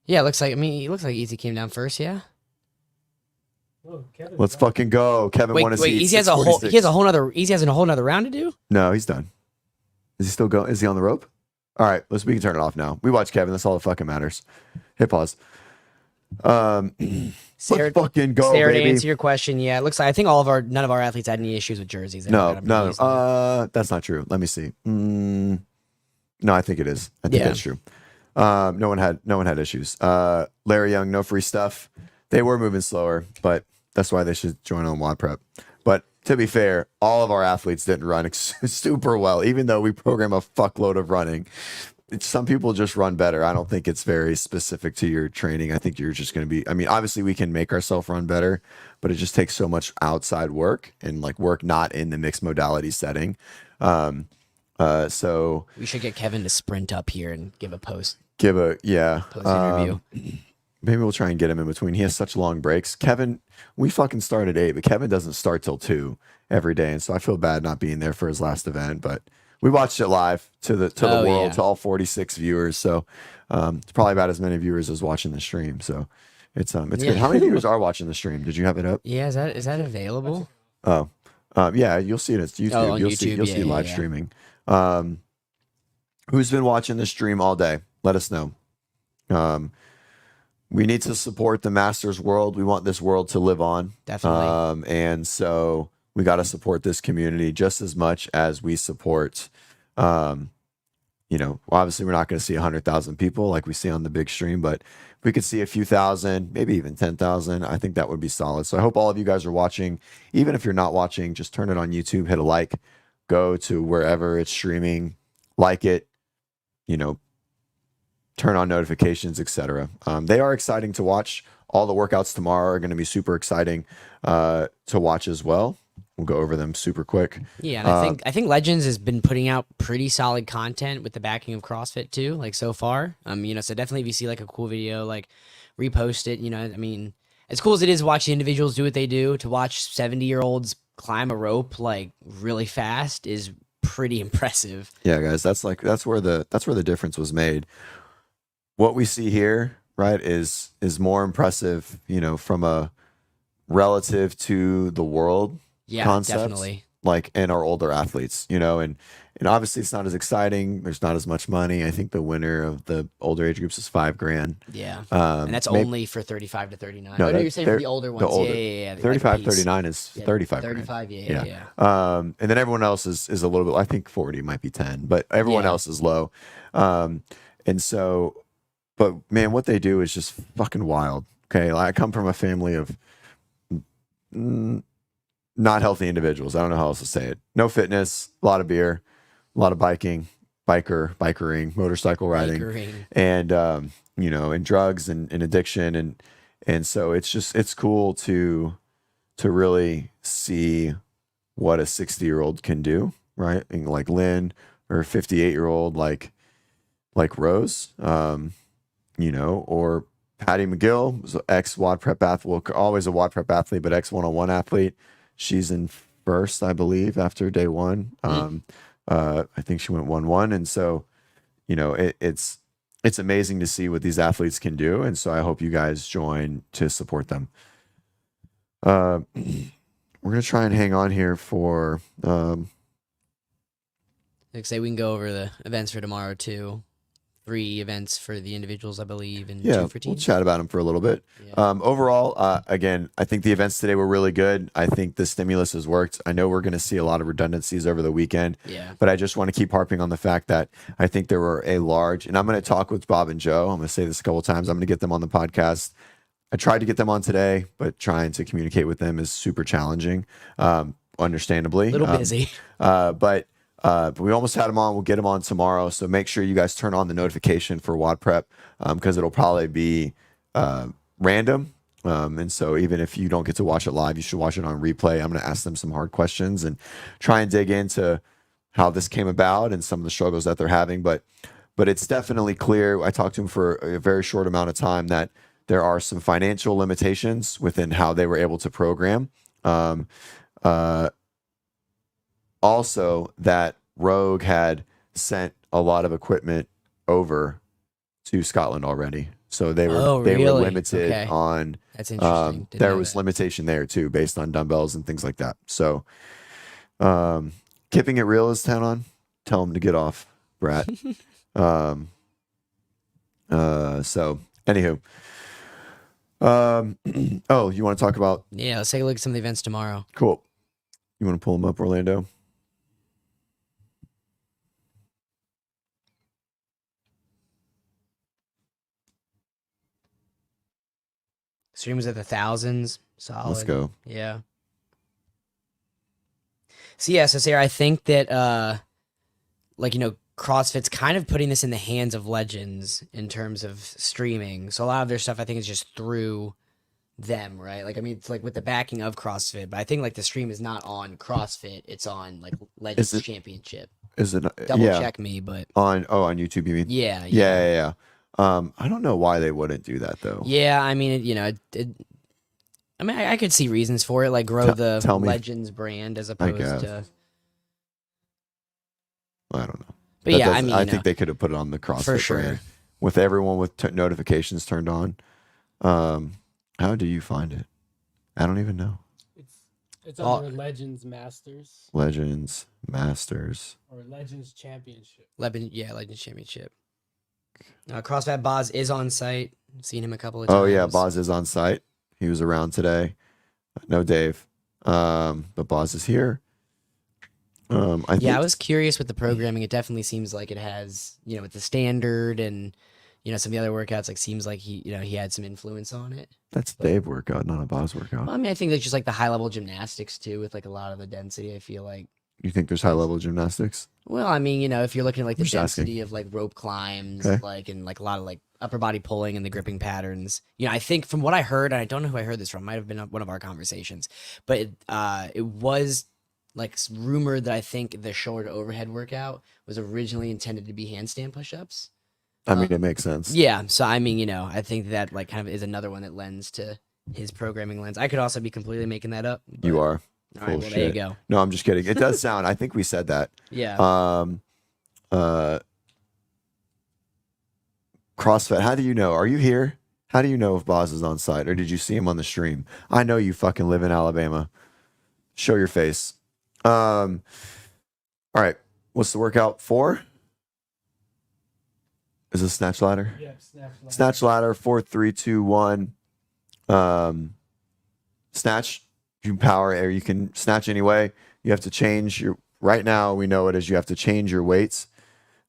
Yeah, it looks like Easy came down first, yeah? Oh, Let's fucking go. Kevin won his Easy has a whole nother round to do? No, he's done. Is he still going? Is he on the rope? All right, we can turn it off now. We watch Kevin. That's all that fucking matters. Hit pause. Let's fucking go, Sarah, baby. to answer your question, yeah, it looks like none of our athletes had any issues with jerseys. No, that's not true. Let me see. No, I think it is. I think that's true. No one had issues. Larry Young, no free stuff. They were moving slower, but that's why they should join on WODprep. But to be fair, all of our athletes didn't run super well, even though we program a fuckload of running. Some people just run better. I don't think it's very specific to your training. I think you're just going to be, I mean, obviously we can make ourselves run better, but it just takes so much outside work and like work not in the mixed modality setting. So we should get Kevin to sprint up here and give a post interview. Maybe we'll try and get him in between. He has such long breaks. Kevin, we fucking start at 8, but Kevin doesn't start till 2 every day. And so I feel bad not being there for his last event, but we watched it live to the world, to all 46 viewers. So it's probably about as many viewers as watching the stream. So it's good. How many viewers are watching the stream? Did you have it up? Yeah, is that available? Oh, yeah, you'll see it. It's YouTube. Oh, on you'll YouTube, see live streaming. Who's been watching the stream all day? Let us know. We need to support the Masters world. We want this world to live on. Definitely. And so we got to support this community just as much as we support, obviously we're not going to see 100,000 people like we see on the big stream, but if we could see a few thousand, maybe even 10,000, I think that would be solid. So I hope all of you guys are watching. Even if you're not watching, just turn it on YouTube, hit a like, go to wherever it's streaming, like it, turn on notifications, etc. They are exciting to watch. All the workouts tomorrow are going to be super exciting to watch as well. We'll go over them super quick. Yeah, and I think Legends has been putting out pretty solid content with the backing of CrossFit too, like so far. So definitely if you see like a cool video, like repost it. I mean, as cool as it is to watch the individuals do what they do, to watch 70-year-olds climb a rope like really fast is pretty impressive. Yeah, guys, that's where the difference was made. What we see here, right, is more impressive, from a relative to the world Yeah, concepts, definitely. like, and our older athletes, and obviously it's not as exciting. There's not as much money. I think the winner of the older age groups is $5,000. Yeah. And that's only for 35 to 39. No, No, you're saying for the older ones. Yeah. 35, like 39 is 35 grand. 35, Yeah. yeah. And then everyone else is a little bit, I think 40 might be 10, but everyone Yeah. else is low. And so, but man, what they do is just fucking wild. Okay. I come from a family of not healthy individuals. I don't know how else to say it. No fitness, a lot of beer, a lot of bikering, motorcycle riding, and and drugs and addiction, and so it's cool to really see what a 60-year-old can do, right? And like Lynn, or a 58-year-old like Rose, or Patty McGill, was ex WODprep athlete, always a WODprep athlete, but ex one-on-one athlete. She's in first, I believe, after day one. I think she went 1-1. And so, it's amazing to see what these athletes can do. And so I hope you guys join to support them. We're going to try and hang on here for, Like say we can go over the events for tomorrow too. 3 events for the individuals, I believe, and 2 for we'll teams. chat about them for a little bit. Yeah. Overall, again, I think the events today were really good. I think the stimulus has worked. I know we're going to see a lot of redundancies over the weekend, but I just want to keep harping on the fact that I think there were a large, and I'm going to talk with Bob and Joe. I'm going to say this a couple of times. I'm going to get them on the podcast. I tried to get them on today, but trying to communicate with them is super challenging, understandably. A little busy. But we almost had them on. We'll get them on tomorrow. So make sure you guys turn on the notification for WODprep, because it'll probably be random. And so even if you don't get to watch it live, you should watch it on replay. I'm going to ask them some hard questions and try and dig into how this came about and some of the struggles that they're having. But it's definitely clear. I talked to them for a very short amount of time that there are some financial limitations within how they were able to program. Also, that Rogue had sent a lot of equipment over to Scotland already, so they were really? limited on. That's interesting. Didn't There know was that. limitation there too, based on dumbbells and things like that. So, keeping it real is 10 on. Tell them to get off, Brat. So anywho, oh, you want to talk about? Yeah, let's take a look at some of the events tomorrow. Cool. You want to pull them up, Orlando? Stream was at the thousands. Solid. Let's go. Yeah. So yeah, so Sarah, I think that CrossFit's kind of putting this in the hands of legends in terms of streaming. So a lot of their stuff I think is just through them, right? Like I mean it's like with the backing of CrossFit, but I think like the stream is not on CrossFit, it's on like Legends Championship. Is it Double check me, but on YouTube you mean? Yeah. I don't know why they wouldn't do that though. Yeah, I mean, I mean, I could see reasons for it, like grow the Legends brand as opposed to. I don't know. But yeah, I mean, I think they could have put it on the CrossFit for sure brand with everyone with notifications turned on. How do you find it? I don't even know. It's under Legends Masters. Legends Masters. Or Legends Championship. Legends Championship. CrossFit Boz is on site. I've seen him a couple of times. Oh yeah, Boz is on site. He was around today. No Dave. But Boz is here. I was curious with the programming. It definitely seems like it has, with the standard and some of the other workouts, like seems like he had some influence on it. That's Dave workout, not a Boz workout. Well, I mean, I think that's just like the high level gymnastics too, with like a lot of the density. I feel like. You think there's high level gymnastics? Well, I mean, if you're looking at like the Just density of like rope climbs, like and like a lot of like upper body pulling and the gripping patterns, I think from what I heard, and I don't know who I heard this from, might have been one of our conversations, but it was like rumored that I think the shoulder overhead workout was originally intended to be handstand push-ups. I mean, it makes sense. Yeah, so I mean, I think that like kind of is another one that lends to his programming lens. I could also be completely making that up. You but- are. All right, Full well, there you shit. go. No, I'm just kidding. It does sound. I think we said that. Yeah. CrossFit. How do you know? Are you here? How do you know if Boz is on site, or did you see him on the stream? I know you fucking live in Alabama. Show your face. All right. What's the workout for? Is it snatch ladder? Yeah, Snatch ladder. 4, 3, 2, 1. Snatch. You can power, or you can snatch anyway. You have to change your. Right now, we know it as you have to change your weights.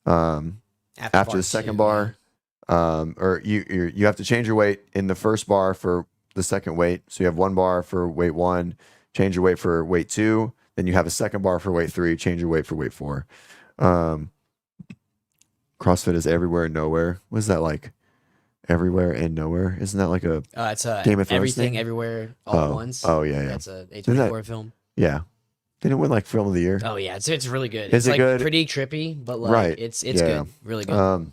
After the second bar, or you have to change your weight in the first bar for the second weight. So you have 1 bar for weight 1, change your weight for weight 2, then you have a second bar for weight 3, change your weight for weight 4. CrossFit is everywhere and nowhere. What is that like? Everywhere and nowhere? Isn't that like a it's Game of Thrones everything, thing? everywhere, all at once. Oh yeah, yeah. That's a A24 film. Yeah. Didn't it win like film of the year? Oh yeah, it's really good. Is it's it like good? pretty trippy, but like Right. it's Yeah. good, really good.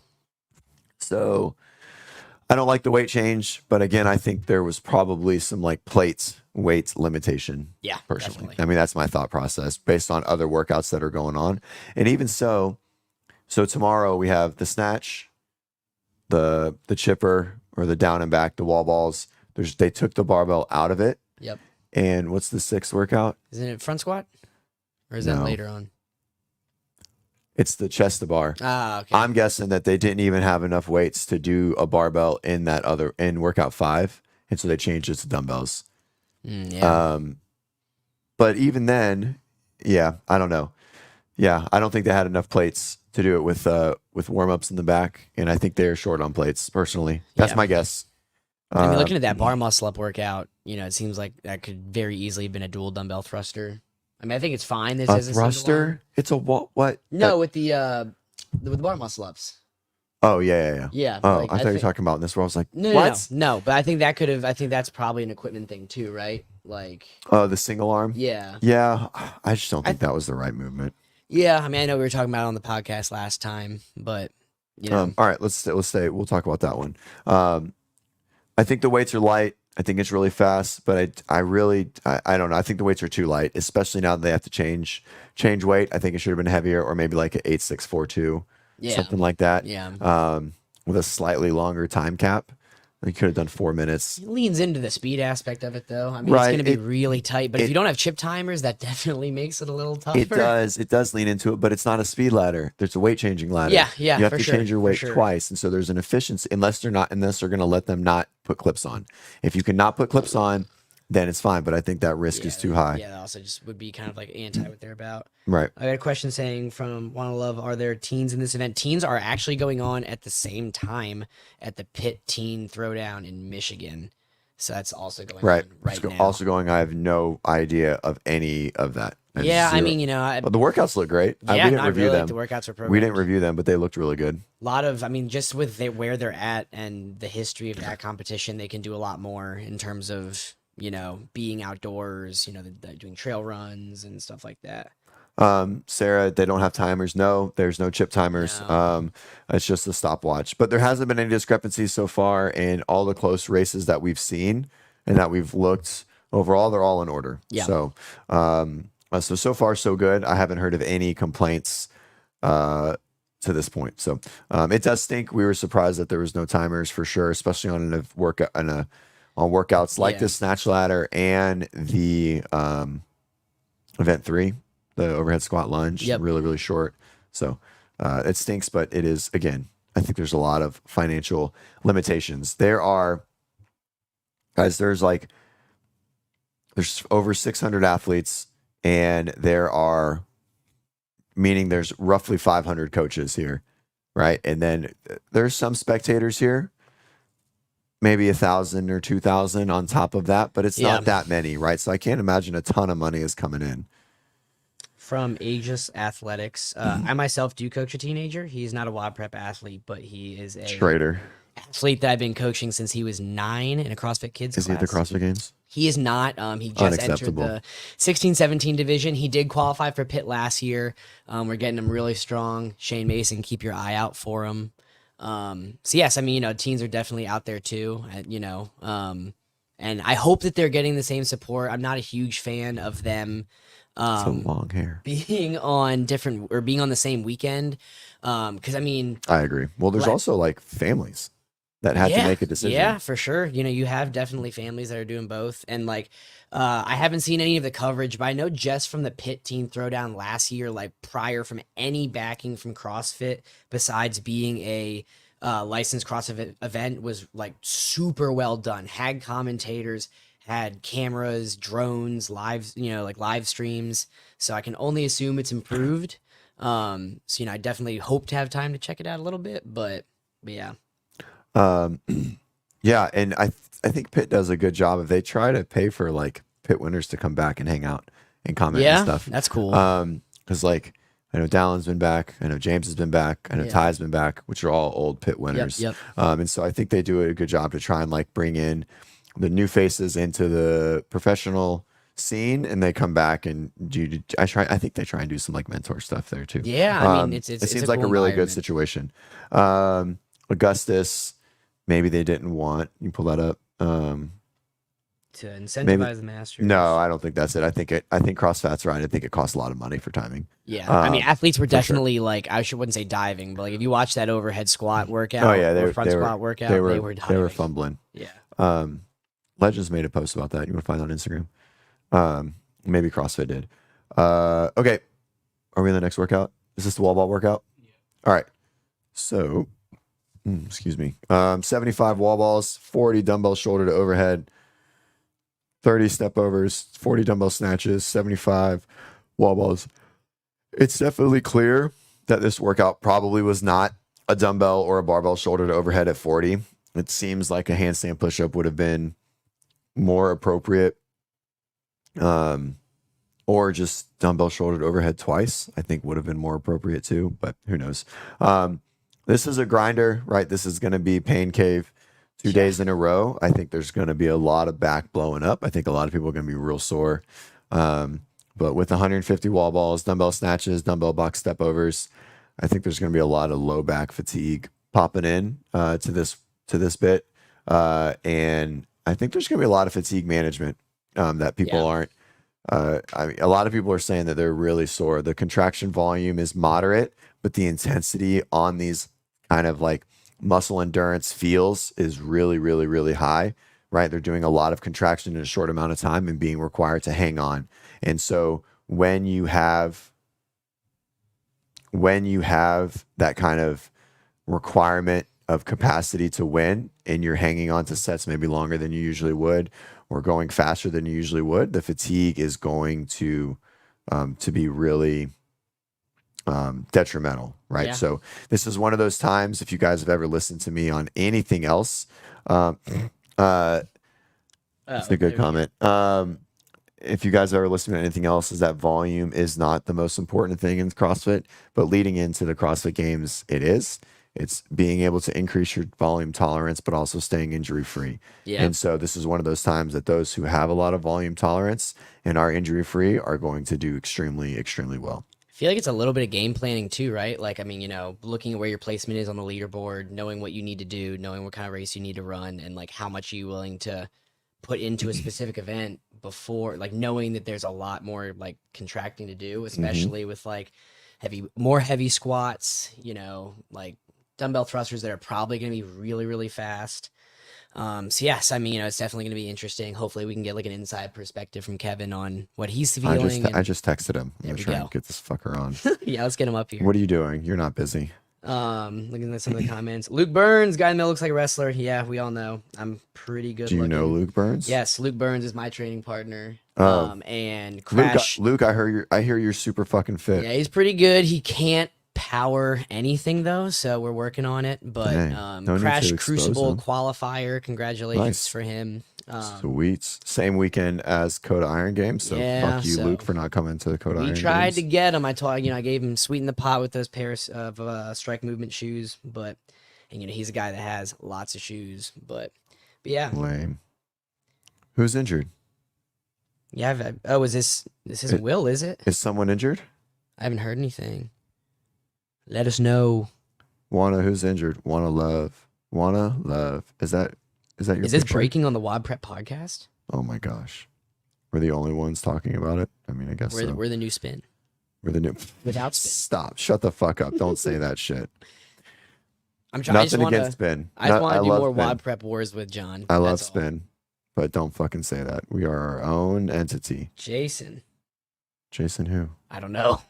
So I don't like the weight change, but again, I think there was probably some like weights limitation. Yeah, Personally, definitely. I mean, that's my thought process based on other workouts that are going on. And even so tomorrow we have the snatch, the chipper, or the down and back, the wall balls. They took the barbell out of it. Yep. And what's the 6th workout? Isn't it front squat, or is No. that later on? It's the chest to bar. Ah, okay. I'm guessing that they didn't even have enough weights to do a barbell in workout 5, and so they changed it to dumbbells. Yeah. But even then, yeah, I don't know. Yeah, I don't think they had enough plates to do it with warm ups in the back, and I think they're short on plates. Personally, that's Yeah. my guess. I mean, looking at that bar muscle up workout, it seems like that could very easily have been a dual dumbbell thruster. I mean, I think it's fine. This A is a single arm. thruster? It's a what? What? No, with the bar muscle ups. Oh yeah. Yeah. Oh, like, I thought you were talking about this. Where I was like, No, what? no. But I think that could have. I think that's probably an equipment thing too, right? Like. Oh, the single arm. Yeah. Yeah, I just don't think that was the right movement. Yeah, I mean, I know we were talking about it on the podcast last time, but All right, let's stay. We'll talk about that one. I think the weights are light. I think it's really fast, but I don't know. I think the weights are too light, especially now that they have to change weight. I think it should have been heavier, or maybe like an 8.642, yeah, something like that. yeah. With a slightly longer time cap. You could have done 4 minutes. It leans into the speed aspect of it, though. I mean, Right, it's going to be really tight, but if you don't have chip timers, that definitely makes it a little tougher. It does lean into it, but it's not a speed ladder. There's a weight changing ladder. Yeah, You have for to sure, change your for weight sure. twice, and so there's an efficiency unless they're going to let them not put clips on. If you cannot put clips on, then it's fine. But I think that risk is too high. Yeah, that also just would be kind of like anti what they're about. Right. I got a question saying from Wanna Love, are there teens in this event? Teens are actually going on at the same time at the Pitt Teen Throwdown in Michigan. So that's also going Right. on right now. Also going. I have no idea of any of that. Yeah, I Zero. mean, But the workouts look great. yeah, we didn't not review really. them. The workouts are programmed. We didn't review them, but they looked really good. A lot of, I mean, just with where they're at and the history of that competition, they can do a lot more in terms of, being outdoors, doing trail runs and stuff like that. Sarah, they don't have timers. No, there's no chip timers. No. It's just a stopwatch. But there hasn't been any discrepancies so far in all the close races that we've seen and that we've looked overall. They're all in order. Yeah. So, so far so good. I haven't heard of any complaints to this point. So it does stink. We were surprised that there was no timers for sure, especially on a workout on workouts like the snatch ladder and the event 3, the overhead squat lunge. Yep. Really, really short. So it stinks, but it is, again, I think there's a lot of financial limitations. There are, guys, there's over 600 athletes, and there's roughly 500 coaches here, right? And then there's some spectators here, maybe 1,000 or 2,000 on top of that, but it's not that many, right? So I can't imagine a ton of money is coming in. From Aegis Athletics, I myself do coach a teenager. He's not a WODprep athlete, but he is a Trader. athlete that I've been coaching since he was 9 in a CrossFit Kids Is he class. at the CrossFit Games? He is not. He just entered Unacceptable. the 16-17 division. He did qualify for Pitt last year. We're getting him really strong. Shane Mason, keep your eye out for him. So yes, I mean, teens are definitely out there too. And I hope that they're getting the same support. I'm not a huge fan of them It's a long hair. being on the same weekend. Because I mean, I agree. Well, there's Like- also like families that had to make a decision. Yeah, for sure. You know, you have definitely families that are doing both. And like, I haven't seen any of the coverage, but I know just from the pit team throwdown last year, like prior from any backing from CrossFit, besides being a licensed CrossFit event, was like super well done. Had commentators, had cameras, drones, live streams. So I can only assume it's improved. So, you know, I definitely hope to have time to check it out a little bit, but yeah. Yeah, and I think Pitt does a good job if they try to pay for like Pitt winners to come back and hang out and comment and stuff. That's cool. Because like I know Dallin's been back, I know James has been back, I know Ty's been back, which are all old Pitt winners. Yep. And so I think they do a good job to try and like bring in the new faces into the professional scene, and they come back and I think they try and do some like mentor stuff there too. Yeah, I mean, it seems like a really good situation. Augustus, maybe they didn't want you pull that up. To incentivize the masters. No, I don't think that's it. I think CrossFit's right. I think it costs a lot of money for timing. Yeah, I mean, athletes were definitely like, wouldn't say diving, but like if you watch that overhead squat workout, or front squat workout, they were diving. They were fumbling. Yeah. Legends made a post about that. You want to find it on Instagram? Maybe CrossFit did. Okay, are we in the next workout? Is this the wall ball workout? Yeah. All right. So, excuse me. 75 wall balls, 40 dumbbell shoulder to overhead, 30 step overs, 40 dumbbell snatches, 75 wall balls. It's definitely clear that this workout probably was not a dumbbell or a barbell shoulder to overhead at 40. It seems like a handstand push-up would have been more appropriate. Or just dumbbell shoulder to overhead twice, I think would have been more appropriate too, but who knows? This is a grinder, right? This is going to be pain cave 2 days in a row. I think there's going to be a lot of back blowing up. I think a lot of people are going to be real sore. But with 150 wall balls, dumbbell snatches, dumbbell box step overs, I think there's going to be a lot of low back fatigue popping in to this bit. And I think there's going to be a lot of fatigue management that people aren't. I mean, a lot of people are saying that they're really sore. The contraction volume is moderate, but the intensity on these kind of like muscle endurance feels is really, really, really high, right? They're doing a lot of contraction in a short amount of time and being required to hang on. And so when you have that kind of requirement of capacity to win and you're hanging on to sets maybe longer than you usually would, or going faster than you usually would, the fatigue is going to be really detrimental, right? Yeah. So this is one of those times, if you guys have ever listened to me on anything else, it's a good comment. If you guys ever listen to anything else, is that volume is not the most important thing in CrossFit, but leading into the CrossFit Games, it is. It's being able to increase your volume tolerance, but also staying injury free. Yeah. And so this is one of those times that those who have a lot of volume tolerance and are injury free are going to do extremely, extremely well. I feel like it's a little bit of game planning too, right? Like, I mean, you know, looking at where your placement is on the leaderboard, knowing what you need to do, knowing what kind of race you need to run, and like how much are you willing to put into a specific event before, like knowing that there's a lot more like contracting to do, especially with like more heavy squats, you know, like dumbbell thrusters that are probably going to be really, really fast. So yes, I mean, you know, it's definitely going to be interesting. Hopefully we can get like an inside perspective from Kevin on what he's feeling. I just texted him. I'm going to try and get this fucker on. Yeah, let's get him up here. What are you doing? You're not busy. Looking at some of the comments. Luke Burns, guy in the middle looks like a wrestler. Yeah, we all know. I'm pretty good. Do you know Luke Burns? Yes, Luke Burns is my training partner. And Crash. Luke, I hear you're super fucking fit. Yeah, he's pretty good. He can't power anything though, so we're working on it. But Crash Crucible qualifier, congratulations for him. Sweet. Same weekend as Coda Iron Games, so fuck you, Luke, for not coming to the Coda Iron Games. We tried to get him. I gave him sweeten the pot with those pairs of strike movement shoes, and you know he's a guy that has lots of shoes, but yeah. Lame. Who's injured? Yeah. This isn't Will, is it? Is someone injured? I haven't heard anything. Let us know. Who's injured? Wanna love. Is that Is that your Is this picture? breaking on the WODprep podcast? Oh my gosh. We're the only ones talking about it. I mean, I guess so. We're the new spin. We're the new. Without spin. Stop. Shut the fuck up. Don't say that shit. I'm trying. Nothing against spin. I just want to do love more spin. WODprep wars with John. I love That's all. spin, but don't fucking say that. We are our own entity. Jason. Jason who? I don't know.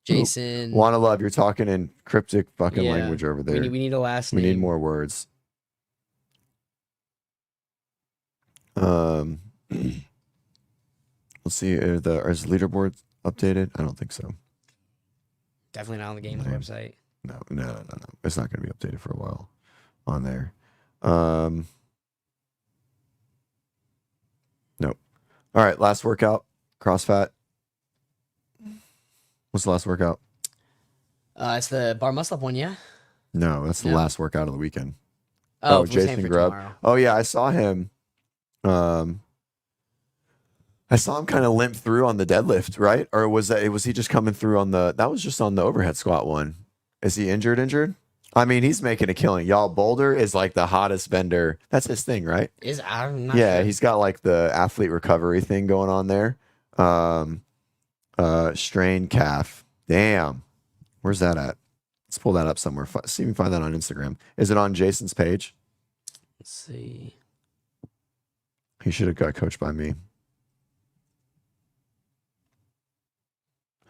Jason. Wanna love. You're talking in cryptic fucking Yeah. language over there. We need a last We name. need more words. Let's see. Is Leaderboard updated? I don't think so. Definitely not on the game's No. website. No. It's not going to be updated for a while on there. Nope. All right. Last workout. CrossFit. What's the last workout? It's the bar muscle up one, yeah. No, that's the No. last workout of the weekend. Oh, Oh, Jason for Grubb. tomorrow. Oh yeah, I saw him. I saw him kind of limp through on the deadlift, right? Or was he just coming through on that was just on the overhead squat one. Is he injured? I mean, he's making a killing. Y'all, Boulder is like the hottest bender. That's his thing, right? I'm not Yeah, sure. he's got like the athlete recovery thing going on there. Strained calf. Damn. Where's that at? Let's pull that up somewhere. See if we can find that on Instagram. Is it on Jason's page? Let's see. He should have got coached by me.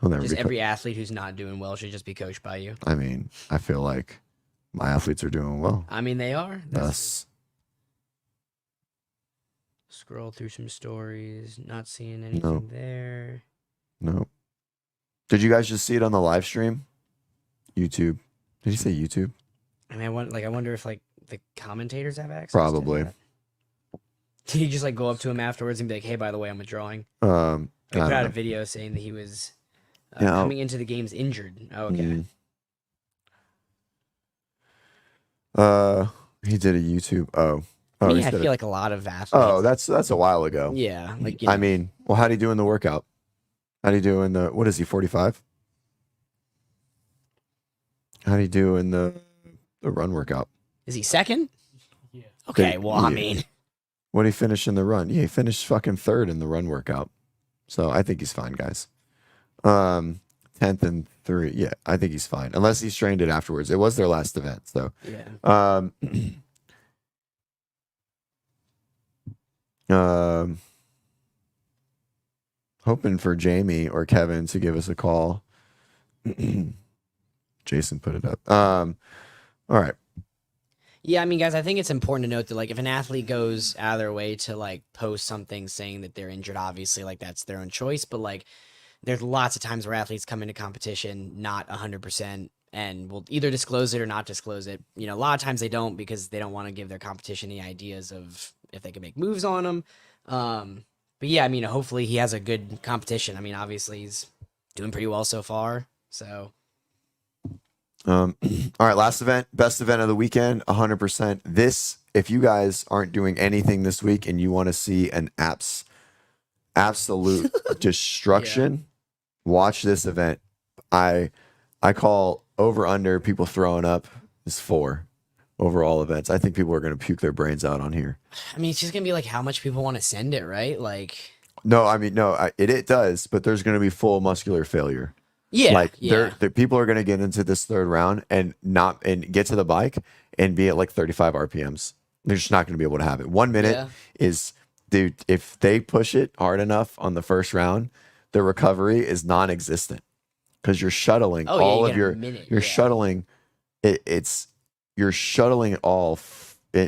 He'll never Just be every athlete who's not doing well should just be coached by you. I mean, I feel like my athletes are doing well. I mean, they are. Thus, Scroll through some stories. Not seeing anything there. no. Did you guys just see it on the live stream? YouTube. Did you say YouTube? I mean, I wonder if like the commentators have access. Probably. To that. Did he just like go up to him afterwards and be like, "Hey, by the way, I'm withdrawing"? I He don't put out a know. video saying that he was Yeah, coming into the games injured. Oh, okay. He did a YouTube. I mean, he I said feel it. like a lot of athletes. Oh, that's a while ago. yeah. Like I mean, well, how'd he do in the workout? How'd he do in the, what is he, 45? How'd he do in the run workout? is he second? Yeah. Okay. Well, I Yeah. mean, What did he finish in the run? Yeah, he finished fucking third in the run workout. So I think he's fine, guys. 10th and 3. Yeah, I think he's fine. Unless he strained it afterwards. It was their last event, so. yeah. Hoping for Jamie or Kevin to give us a call. Jason put it up. All right. Yeah, I mean, guys, I think it's important to note that, like, if an athlete goes out of their way to, like, post something saying that they're injured, obviously, like, that's their own choice. But, like, there's lots of times where athletes come into competition not 100% and will either disclose it or not disclose it. You know, a lot of times they don't because they don't want to give their competition any ideas of if they can make moves on them. But, yeah, I mean, hopefully he has a good competition. I mean, obviously he's doing pretty well so far, so... All right, last event, best event of the weekend, 100%. This, if you guys aren't doing anything this week and you want to see an absolute destruction, watch this event. I call over under people throwing up is 4 overall events. I think people are going to puke their brains out on here. I mean, it's just going to be like how much people want to send it, right? Like... No, I mean, no, it does, but there's going to be full muscular failure. Yeah, Like yeah. they're people are going to get into this third round and get to the bike and be at like 35 RPMs. They're just not going to be able to have it. 1 minute Yeah. is, dude, if they push it hard enough on the first round, the recovery is non-existent because you're shuttling Oh, yeah, all you of get a your, minute, you're yeah. shuttling you're shuttling it all.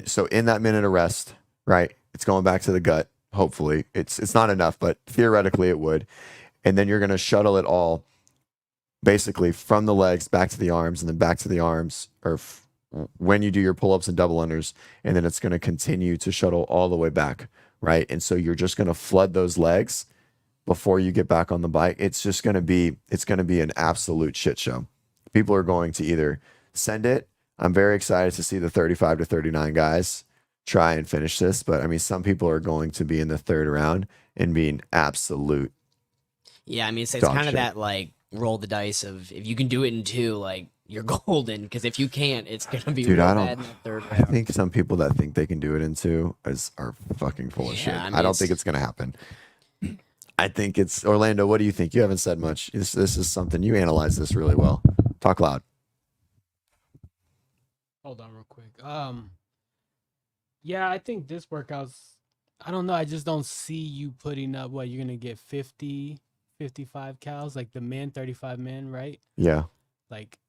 So in that minute of rest, right, it's going back to the gut. Hopefully it's not enough, but theoretically it would. And then you're going to shuttle it all basically from the legs back to the arms and then back to the arms or when you do your pull-ups and double unders, and then it's going to continue to shuttle all the way back, right? And so you're just going to flood those legs before you get back on the bike. It's going to be an absolute shit show. People are going to either send it. I'm very excited to see the 35 to 39 guys try and finish this, but I mean, some people are going to be in the third round and being Yeah, I mean, it's Dog kind of shit. that, like, roll the dice of if you can do it in 2, like, you're golden. Because if you can't, it's gonna be Dude, real I bad don't. in the third I round. think some people that think they can do it in 2 are fucking full of Yeah, shit. I mean, I don't it's- think it's gonna happen. I think it's Orlando. What do you think? You haven't said much. This is something you analyze this really well. Talk loud. Hold on real quick. Yeah, I think this workout's, I don't know. I just don't see you putting up what you're going to get 50, 55 cals, like the men, 35 men, right? Yeah. Like,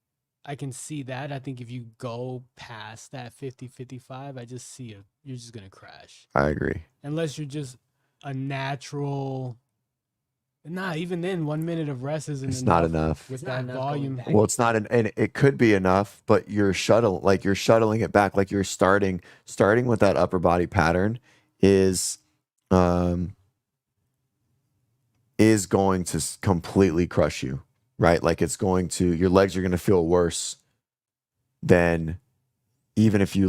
I can see that. I think if you go past that 50, 55, I just see you're just going to crash. I agree. Unless you're just a natural. Nah, even then, 1 minute of rest isn't It's not enough. with It's not that enough going volume. back. Well, it's not and it could be enough, but you're shuttling it back. Like you're starting with that upper body pattern is going to completely crush you, right? Like your legs are going to feel worse than even if you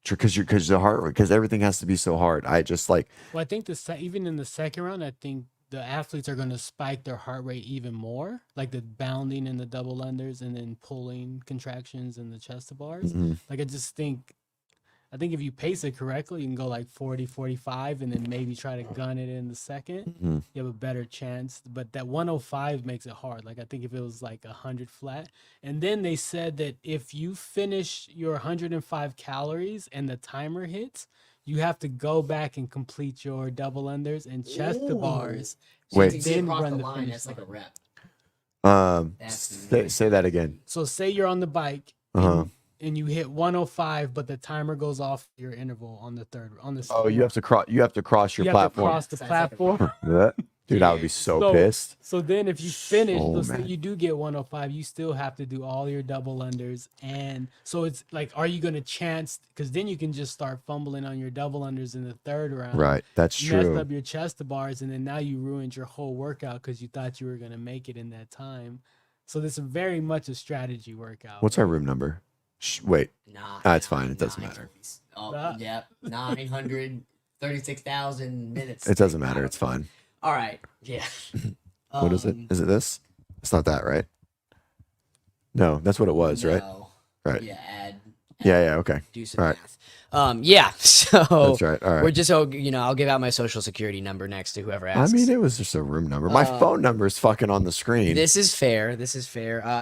because the heart, because everything has to be so hard. I just like, Well, I think even in the second round, I think the athletes are going to spike their heart rate even more, like the bounding and the double unders and then pulling contractions and the chest to bars. Like, I think if you pace it correctly, you can go like 40, 45 and then maybe try to gun it in the second. You have a better chance. But that 105 makes it hard. Like, I think if it was like 100 flat. And then they said that if you finish your 105 calories and the timer hits, you have to go back and complete your double unders and chest to bars. So Wait. to get across run the the line, finish that's like a line. rep. say that again. So say you're on the bike and you hit 105, but the timer goes off your interval on the Oh, you have to cross your you platform. have to cross the platform. Dude, I would be so pissed. So then if you finish, So let's say mad. you do get 105, you still have to do all your double unders. And so it's like, are you going to chance? Because then you can just start fumbling on your double unders in the third round. Right. That's Messed true. up your chest to bars, and then now you ruined your whole workout because you thought you were going to make it in that time. So this is very much a strategy workout. What's our room number? Wait. Nah, it's fine. It doesn't matter. Oh, yep. 936,000 minutes. It doesn't matter. It's fine. All right. Yeah. What is it? Is it this? It's not that, right? No, that's what it was, right? No. Right. Yeah. Add. Yeah. Okay. Do some All right. math. Yeah. So That's right. All right. we're just I'll give out my social security number next to whoever I asks. mean, it was just a room number. My phone number is fucking on the screen. This is fair.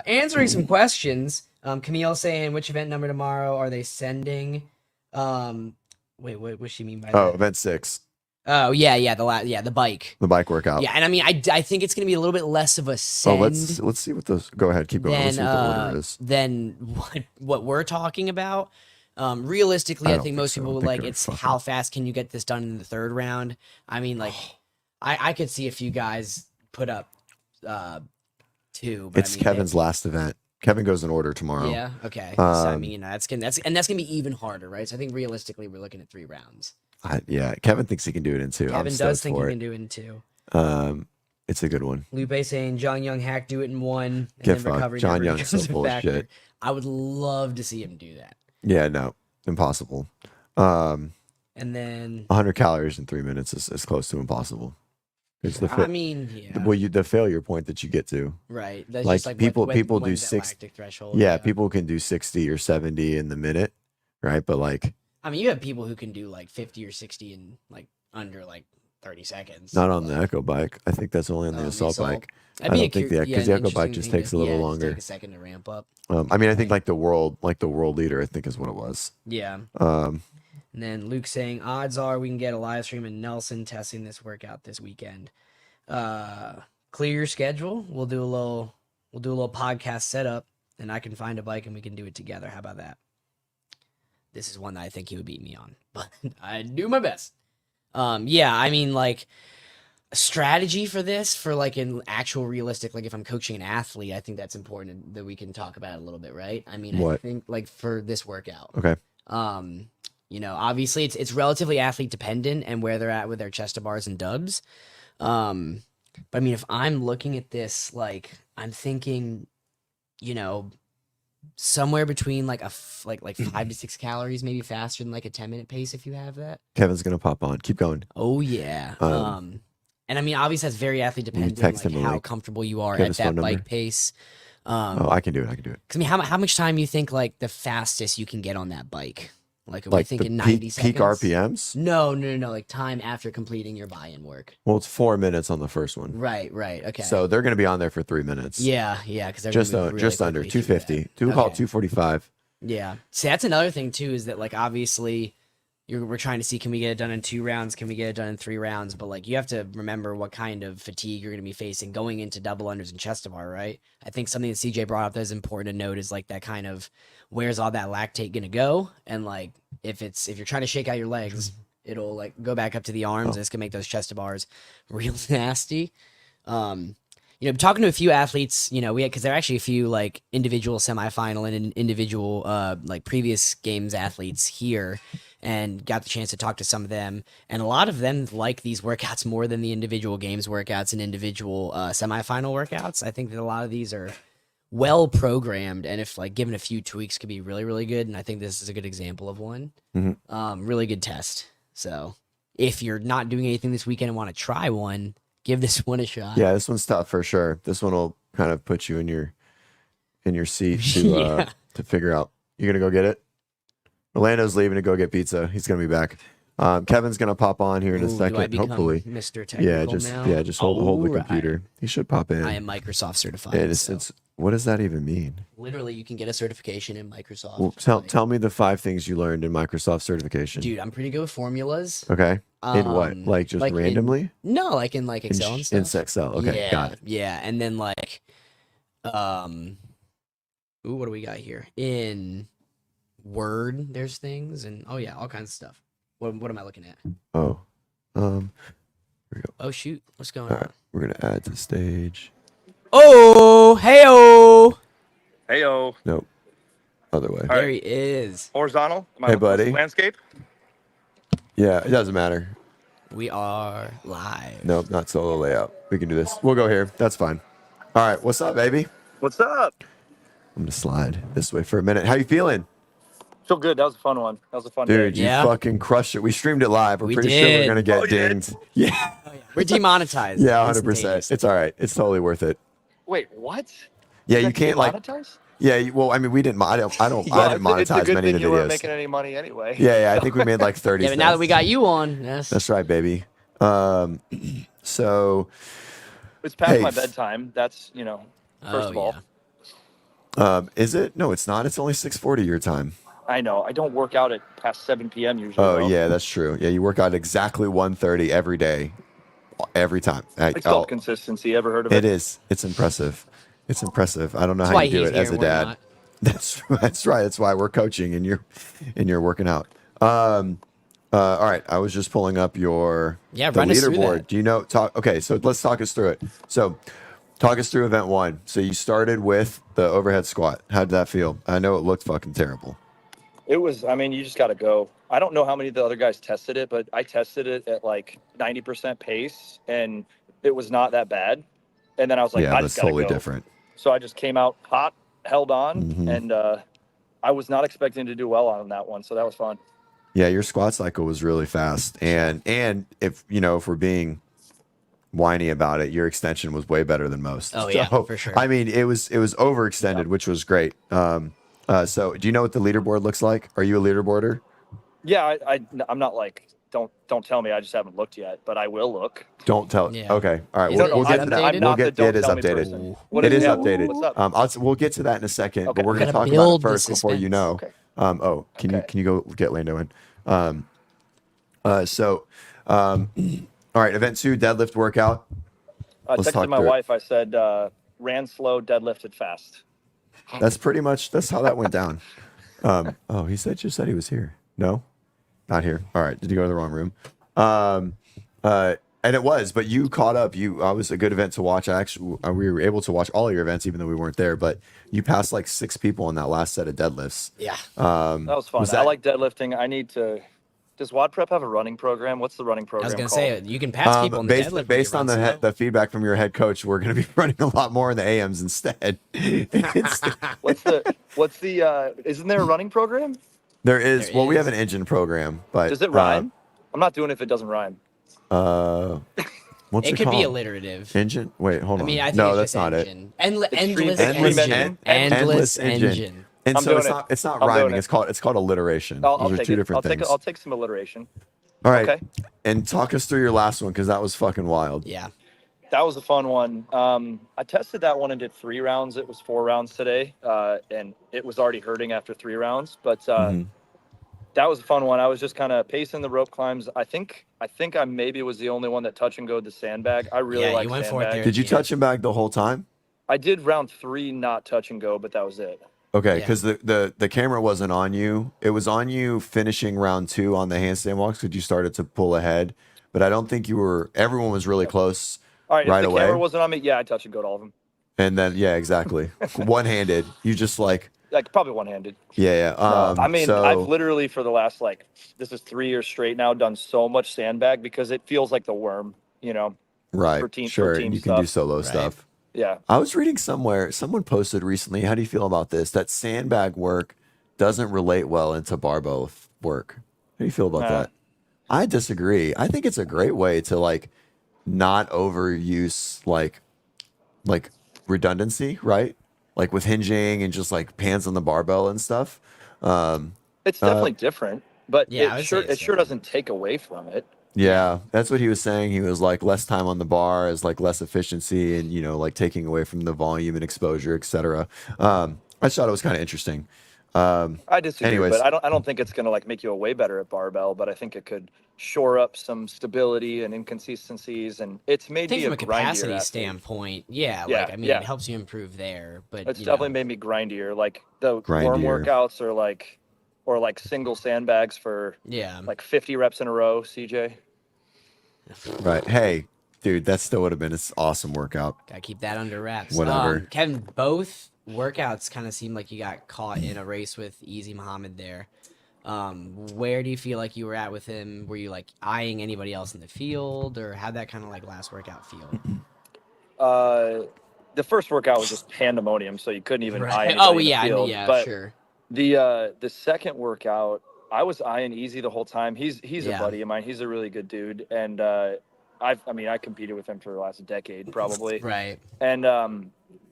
Answering some questions. Camille saying, which event number tomorrow are they sending? Wait, what does she mean by that? event 6, Oh yeah, the bike. the bike workout. Yeah, and I mean, I think it's gonna be a little bit less of a Oh, send let's see what those. Go ahead, keep going. Let's see what the order is. than what we're talking about. Realistically, I I don't think think most so. I people would think like they're it's fucking- how fast can you get this done in the third round. I mean, like, I could see a few guys put up 2. But It's I mean, Kevin's last event. Kevin goes in order tomorrow. Yeah. Okay. So I Um, mean, that's gonna be even harder, right? So I think realistically, we're looking at 3 rounds. Yeah, Kevin thinks he can do it in 2. I'm Kevin stoked does think he for can it. do it in 2. It's a good one. Lupe saying John Young hack do it in 1, and Get then fucked. recovery John never Young's so becomes a full of factor. shit. I would love to see him do that. Yeah, no, impossible. And then 100 calories in 3 minutes is close to impossible. It's the I mean, yeah, the failure point that you get to. right. That's like, just like people do when's that 6 lactic threshold. Yeah, people can do 60 or 70 in the minute, right? But like I mean, you have people who can do like 50 or 60 in like under like 30 seconds. not on the Echo bike. I think that's only on the assault bike. That'd I be don't think because the Echo bike just takes a little longer. Take a second to ramp up. I mean, I think like the world leader, I think is what it was. Yeah. Um, And then Luke saying, odds are we can get a live stream and Nelson testing this workout this weekend. Clear your schedule. We'll do a little podcast setup, and I can find a bike and we can do it together. How about that? This is one that I think he would beat me on, but I do my best. Yeah, I mean, like, strategy for this, for like an actual realistic, like if I'm coaching an athlete, I think that's important that we can talk about it a little bit, right? I mean, What? I think like for this workout. okay. Obviously it's relatively athlete dependent and where they're at with their chest to bars and dubs. But I mean, if I'm looking at this, like I'm thinking, somewhere between like like 5 to 6 calories, maybe faster than like a 10-minute pace if you have that. Kevin's gonna pop on. Keep going. Oh yeah. And I mean, obviously that's very athlete dependent, text like him a how link. comfortable you are Kevin's at phone that number. bike pace. Oh, I can do it. I can do it. 'Cause I mean, how much time you think like the fastest you can get on that bike? Like, are we Like the thinking 90 seconds? peak RPMs? No. Like time after completing your buy-in work. Well, it's 4 minutes on the first one. Right. Okay. So they're going to be on there for 3 minutes. yeah, because they're Just, gonna move really just under quickly through that. 250. Call it 245. Yeah. See, that's another thing too, is that like obviously we're trying to see, can we get it done in 2 rounds? Can we get it done in 3 rounds? But like you have to remember what kind of fatigue you're going to be facing going into double unders and chest to bar, right? I think something that CJ brought up that is important to note is like that kind of where's all that lactate going to go? And like if you're trying to shake out your legs, it'll like go back up to the arms and it's going to make those chest to bars real nasty. Talking to a few athletes, because there are actually a few like individual semifinal and individual like previous games athletes here, and got the chance to talk to some of them. And a lot of them like these workouts more than the individual games workouts and individual semifinal workouts. I think that a lot of these are well programmed, and if like given a few tweaks, could be really, really good. And I think this is a good example of one. Really good test. So if you're not doing anything this weekend and want to try one, give this one a shot. Yeah, this one's tough for sure. This one will kind of put you in your seat to to figure out. You gonna go get it? Orlando's leaving to go get pizza. He's gonna be back. Kevin's gonna pop on here in a second, hopefully. Mr. Technical just hold the computer. He should pop in. I am Microsoft certified. It's what does that even mean? Literally, you can get a certification in Microsoft. Well, tell me the 5 things you learned in Microsoft certification. Dude, I'm pretty good with formulas. Okay. In what? Like just randomly? No, like in like Excel and stuff. In Excel. Okay, got it. Yeah, and then like, what do we got here? In Word, there's things, and all kinds of stuff. What am I looking at? Oh, here we go. Oh shoot, what's going All on? right, we're gonna add to stage. Oh, heyo. Heyo. Nope, other way. There he is. Horizontal. Am I Hey, looking at buddy. Landscape. Yeah, it doesn't matter. We are live. Nope, not solo layout. We can do this. We'll go here. That's fine. All right, what's up, baby? What's up? I'm gonna slide this way for a minute. How you feeling? Feel good. That was a fun one. That was a fun Dude, day. you Yeah. fucking crushed it. We streamed it live. We're We pretty sure we're did. gonna get Oh, you did? dinged. Yeah, We're demonetized. yeah, 100%. instantaneously. It's all right. It's totally worth it. Wait, what? Yeah, Is you that can't like. demonetized? Yeah, well, I mean, we didn't. I didn't Well, it's a monetize good many of thing the you weren't videos. making any money anyway. Yeah, I think we made like 30 Yeah, but now that cents. we got you on, yes. That's right, baby. So, It's past Hey, my bedtime. That's, first of all. is it? No, it's not. It's only 6:40 your time. I know. I don't work out at past 7 p.m. usually. Oh though. yeah, that's true. Yeah, you work out exactly 1:30 every day, every time. It's called consistency. Ever heard of It it? is. It's impressive. It's impressive. I don't know That's how why you do he's it here as a and we're dad. not. That's right. That's why we're coaching and you're working out. All right. I was just pulling up the run us through leaderboard. that. Do you know? Okay, so let's talk us through it. So, talk us through event 1. So you started with the overhead squat. How did that feel? I know it looked fucking terrible. It was, you just got to go. I don't know how many of the other guys tested it, but I tested it at like 90% pace and it was not that bad. And then I was like, Yeah, I that's just got to totally go. different. So I just came out hot, held on, Mhm. and I was not expecting to do well on that one. So that was fun. Yeah, your squat cycle was really fast, and if we're being whiny about it, your extension was way better than most. Oh, yeah, for sure. I mean, it was overextended, which was great. So do you know what the leaderboard looks like? Are you a leaderboarder? Yeah, I'm not like, don't tell me. I just haven't looked yet, but I will look. Don't tell. Yeah. Okay, all right. Is We'll, it we'll get to updated? that. I'm We'll not the get. don't It is tell me updated. person. What It is yeah, updated. What's up? We'll get to that in a second, Okay. but we're We going to gotta talk about build it the first before you know. suspense. Oh, can Okay. you go get Lando in? All right. Event 2, deadlift workout. I Let's talk texted my through it. wife. I said, ran slow, deadlifted fast. That's how that went down. Oh, he just said he was here. No, not here. All right. Did you go to the wrong room? And it was, but you caught up. I was a good event to watch. We were able to watch all your events, even though we weren't there, but you passed like 6 people on that last set of deadlifts. Yeah. That was fun. I like deadlifting. I need to. Does WODprep have a running program? What's the running I program was going to called? say, you can pass people in the deadlift. when you based on run slow. the feedback from your head coach, we're going to be running a lot more in the AMs instead. What's the? Isn't there a running program? There is. There Well, we have is. an engine program, but Does it rhyme? I'm not doing it if it doesn't rhyme. Well, What's It it could called? be alliterative. Engine? Wait, hold I on. mean, I think No, it's that's just not it. engine. Endless Extreme engine. Endless engine. And I'm so doing it's it. not it's not I'm doing rhyming. it. It's called alliteration. I'll Those are take two it. different things. I'll take some alliteration. All right. Okay. And talk us through your last one because that was fucking wild. Yeah. That was a fun one. I tested that one and did 3 rounds. It was 4 rounds today, and it was already hurting after 3 rounds. But Mhm. that was a fun one. I was just kind of pacing the rope climbs. I think I maybe was the only one that touch and go the Sandbag. I really Yeah, you like went for it Sandbag. there. Did you Yeah. touch him back the whole time? I did round 3 not touch and go, but that was it. Okay, Yeah. because the camera wasn't on you. It was on you finishing round 2 on the handstand walks because you started to pull ahead. But I don't think you were. Everyone was really close All right, right if the away. camera wasn't on me, yeah, I touch and go to all of them. And then yeah, exactly. One-handed. You just like Like probably one-handed. yeah. I mean, so, I've literally for the last this is 3 years straight now done so much Sandbag because it feels like the worm, right. for team Sure, team you can do stuff. solo Right. stuff. Yeah. I was reading somewhere, someone posted recently, how do you feel about this? That sandbag work doesn't relate well into barbell work. How do you feel about Nah. that? I disagree. I think it's a great way to like not overuse like redundancy, right? Like with hinging and just like pans on the barbell and stuff. It's definitely different, but Yeah, I would it say sure it's doesn't take away from it. Yeah, that's what he was saying. He was like less time on the bar is like less efficiency and like taking away from the volume and exposure, etc. I just thought it was kind of interesting. I disagree, Anyways. but I don't think it's gonna make you a way better at barbell, but I think it could shore up some stability and inconsistencies, and it's I made think me from a a grindier capacity athlete. standpoint, yeah, Yeah, like I mean, yeah. it helps you improve there. But It's you definitely know, made me grindier. Like the worm Grindier. workouts or like single sandbags for yeah, like 50 reps in a row, CJ. Right. Hey, dude, that still would have been an awesome workout. gotta keep that under wraps. Whatever. Kevin, both workouts kind of seemed like you got caught in a race with Easy Muhammad there. Where do you feel like you were at with him? Were you like eyeing anybody else in the field, or how'd that kind of like last workout feel? The first workout was just pandemonium, so you couldn't even eye Right. anybody Oh in the yeah, field. yeah, But sure. the second workout, I was eyeing Easy the whole time. He's Yeah. a buddy of mine. He's a really good dude, and I competed with him for the last decade probably. Right. And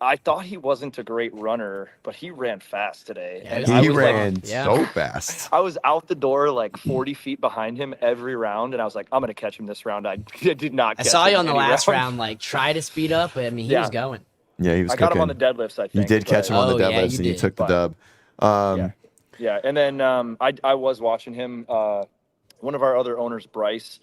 I thought he wasn't a great runner, but he ran fast today. Yeah, And he I He was ran yeah. so fast. I was out the door like 40 feet behind him every round, and I was like, I'm gonna catch him this round. I did not. I catch saw him you on the any last round, like try to speed up, but I mean, he was Yeah. going. Yeah, he was I got cooking. him on the deadlifts. I think You did catch him on the Oh, yeah, deadlifts you and you did. took the But- dub. Yeah, and then I was watching him. One of our other owners, Bryce.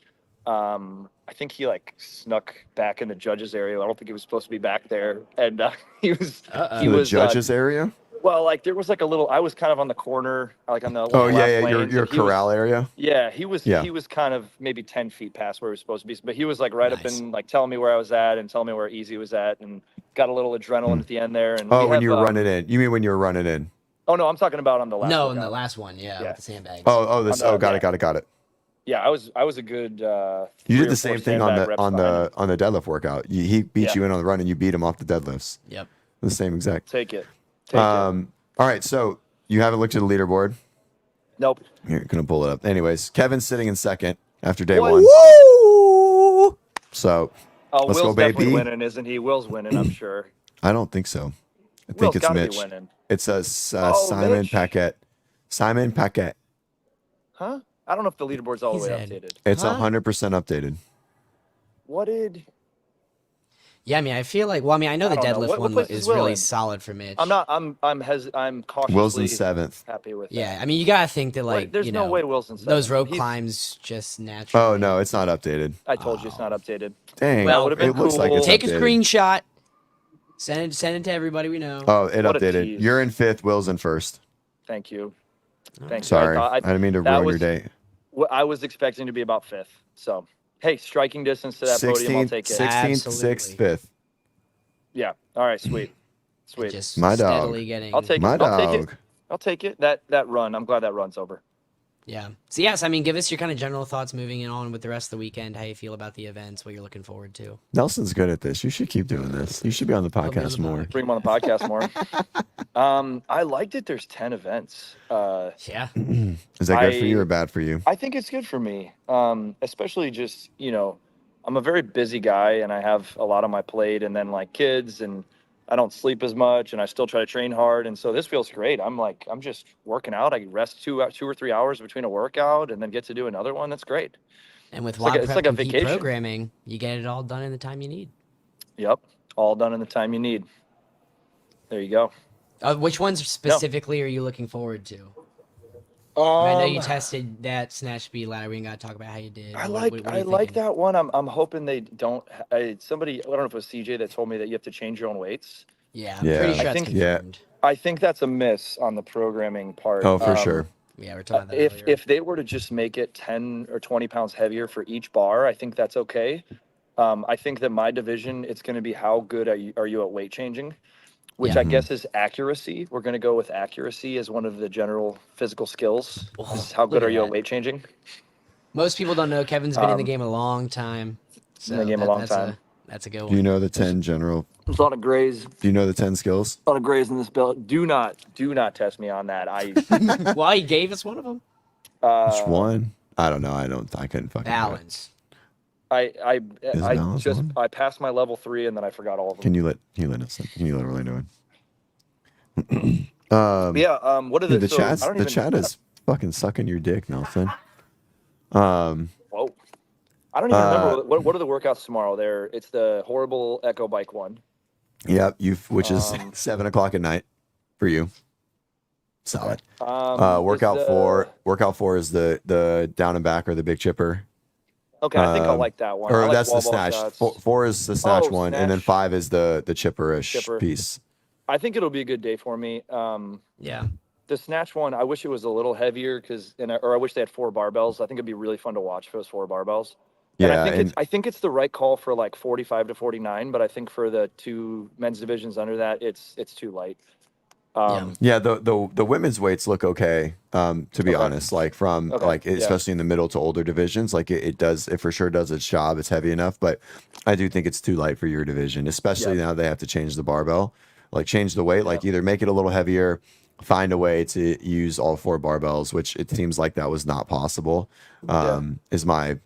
I think he like snuck back in the judges area. I don't think he was supposed to be back there, and he was. Uh-oh. He To the was judges area? well, like there was like a little. I was kind of on the corner, like on the. Oh, left yeah, your lanes, and he was- corral area. Yeah, he was. Yeah. He was kind of maybe 10 feet past where he was supposed to be, but he was like right up Nice. in like telling me where I was at and telling me where Easy was at, and got a little adrenaline at the end there. And Oh, we when have, you were running in. You mean when you were running in? Oh no, I'm talking about on the last. No, in the workout. last one, yeah, Yeah. with the sandbags. Oh, this. On the- Oh, got yeah. it. Got it. Yeah, I was a good. You 3 did or the 4 same thing on sandbag the reps behind him. deadlift workout. He beat Yeah. you in on the run and you beat him off the deadlifts. Yep. The same exact. Take it. Take it. All right, so you haven't looked at the leaderboard. Nope. Here, gonna pull it up. Anyways, Kevin's sitting in second after day What? one. So Oh, Let's Will's go, definitely baby. winning, isn't he? Will's winning, I'm sure. I don't think so. I think Will's it's gotta Mitch. be winning. It's a Oh, Simon Mitch. Paquette. Simon Paquette. Huh? I don't know if the leaderboard's all the He way said- updated. It's Huh? 100% updated. What did? Yeah, I mean, I feel like. Well, I mean, I know the I don't know. deadlift What one place is is Will really in? solid for Mitch. I'm not. I'm cautiously Will's in seventh. happy with. Yeah, that. I mean, you gotta think that Wait, like there's you no know, way Will's in those seventh. rope He's- climbs just naturally. Oh no, it's not updated. I told you it's not updated. Dang, Well, would've been it looks like cool. it's Take a updated. screenshot. Send it to everybody we know. Oh, it What a updated. tease. You're in fifth. Will's in first. Thank you. Thank Sorry, you. I didn't mean to that ruin your was- day. I was expecting to be about fifth. So, hey, striking distance to that podium. I'll take it. 16th, 6th, Absolutely. 5th. Yeah. All right. Sweet. Sweet. Just My dog. steadily getting. I'll take My it. I'll take it. dog. I'll take it. That run. I'm glad that run's over. Yeah. So yes, I mean, give us your kind of general thoughts moving on with the rest of the weekend. How you feel about the events? What you're looking forward to? Nelson's good at this. You should keep doing this. You should be on the I'll be on podcast the more. podcast. Bring him on the podcast more. I liked it. There's 10 events. Yeah. Is that good for you or bad for you? I think it's good for me. Especially just, I'm a very busy guy, and I have a lot on my plate, and then like kids, and I don't sleep as much, and I still try to train hard, and so this feels great. I'm just working out. I rest 2 or 3 hours between a workout, and then get to do another one. That's great. And with It's WODprep like a compete vacation. programming, you get it all done in the time you need. Yep, all done in the time you need. There you go. Which ones specifically are you looking forward to? I know you tested that snatch speed ladder. We ain't got to talk about how you did. I What like are you like thinking? that one. I'm hoping they don't. Somebody, I don't know if it was CJ that told me that you have to change your own weights. Yeah, I'm Yeah. pretty I sure that's think- confirmed. I think that's a miss on the programming part. Oh, for sure. Yeah, we're talking about that earlier. If they were to just make it 10 or 20 pounds heavier for each bar, I think that's okay. I think that my division, it's going to be how good are you at weight changing, which Yeah. I guess is accuracy. We're going to go with accuracy as one of the general physical skills. Oh, Is how look good at are you that. at weight changing? Most people don't know Kevin's been in the game a long time. So in the game a long time. That's a good one. Do you know the 10 general? There's a lot of grays. Do you know the 10 skills? A lot of grays in this belt. Do not test me on that. Well, he gave us one of them. Which one? I don't know. I couldn't fucking. do it. Balance. I balance just one? I passed my level 3 and then I forgot all of them. Can you let us? Can you let Rolly know it? What are Dude, the so I don't the even- chat is fucking sucking your dick, Nelson. Whoa. I don't even remember what are the workouts tomorrow. It's the horrible Echo Bike one. Yep, which is 7:00 at night for you. Solid. Workout four is the down and back or the big chipper. Okay, I think I like that one. I Or like that's the wall ball snatch. shots. Four is the snatch Oh, one, and then snatch. 5 is the chipper-ish Chipper. piece. I think it'll be a good day for me. Yeah. The snatch one, I wish it was a little heavier or I wish they had 4 barbells. I think it'd be really fun to watch if it was 4 barbells. And Yeah, I think it's the right call for like 45 to 49, but I think for the 2 men's divisions under that, it's too light. Yeah, the women's weights look okay. To be honest, like from especially in the middle to older divisions, like it for sure does its job. It's heavy enough, but I do think it's too light for your division, especially now they have to change the barbell, like change the weight, like either make it a little heavier, find a way to use all 4 barbells, which it seems like that was not possible. Is my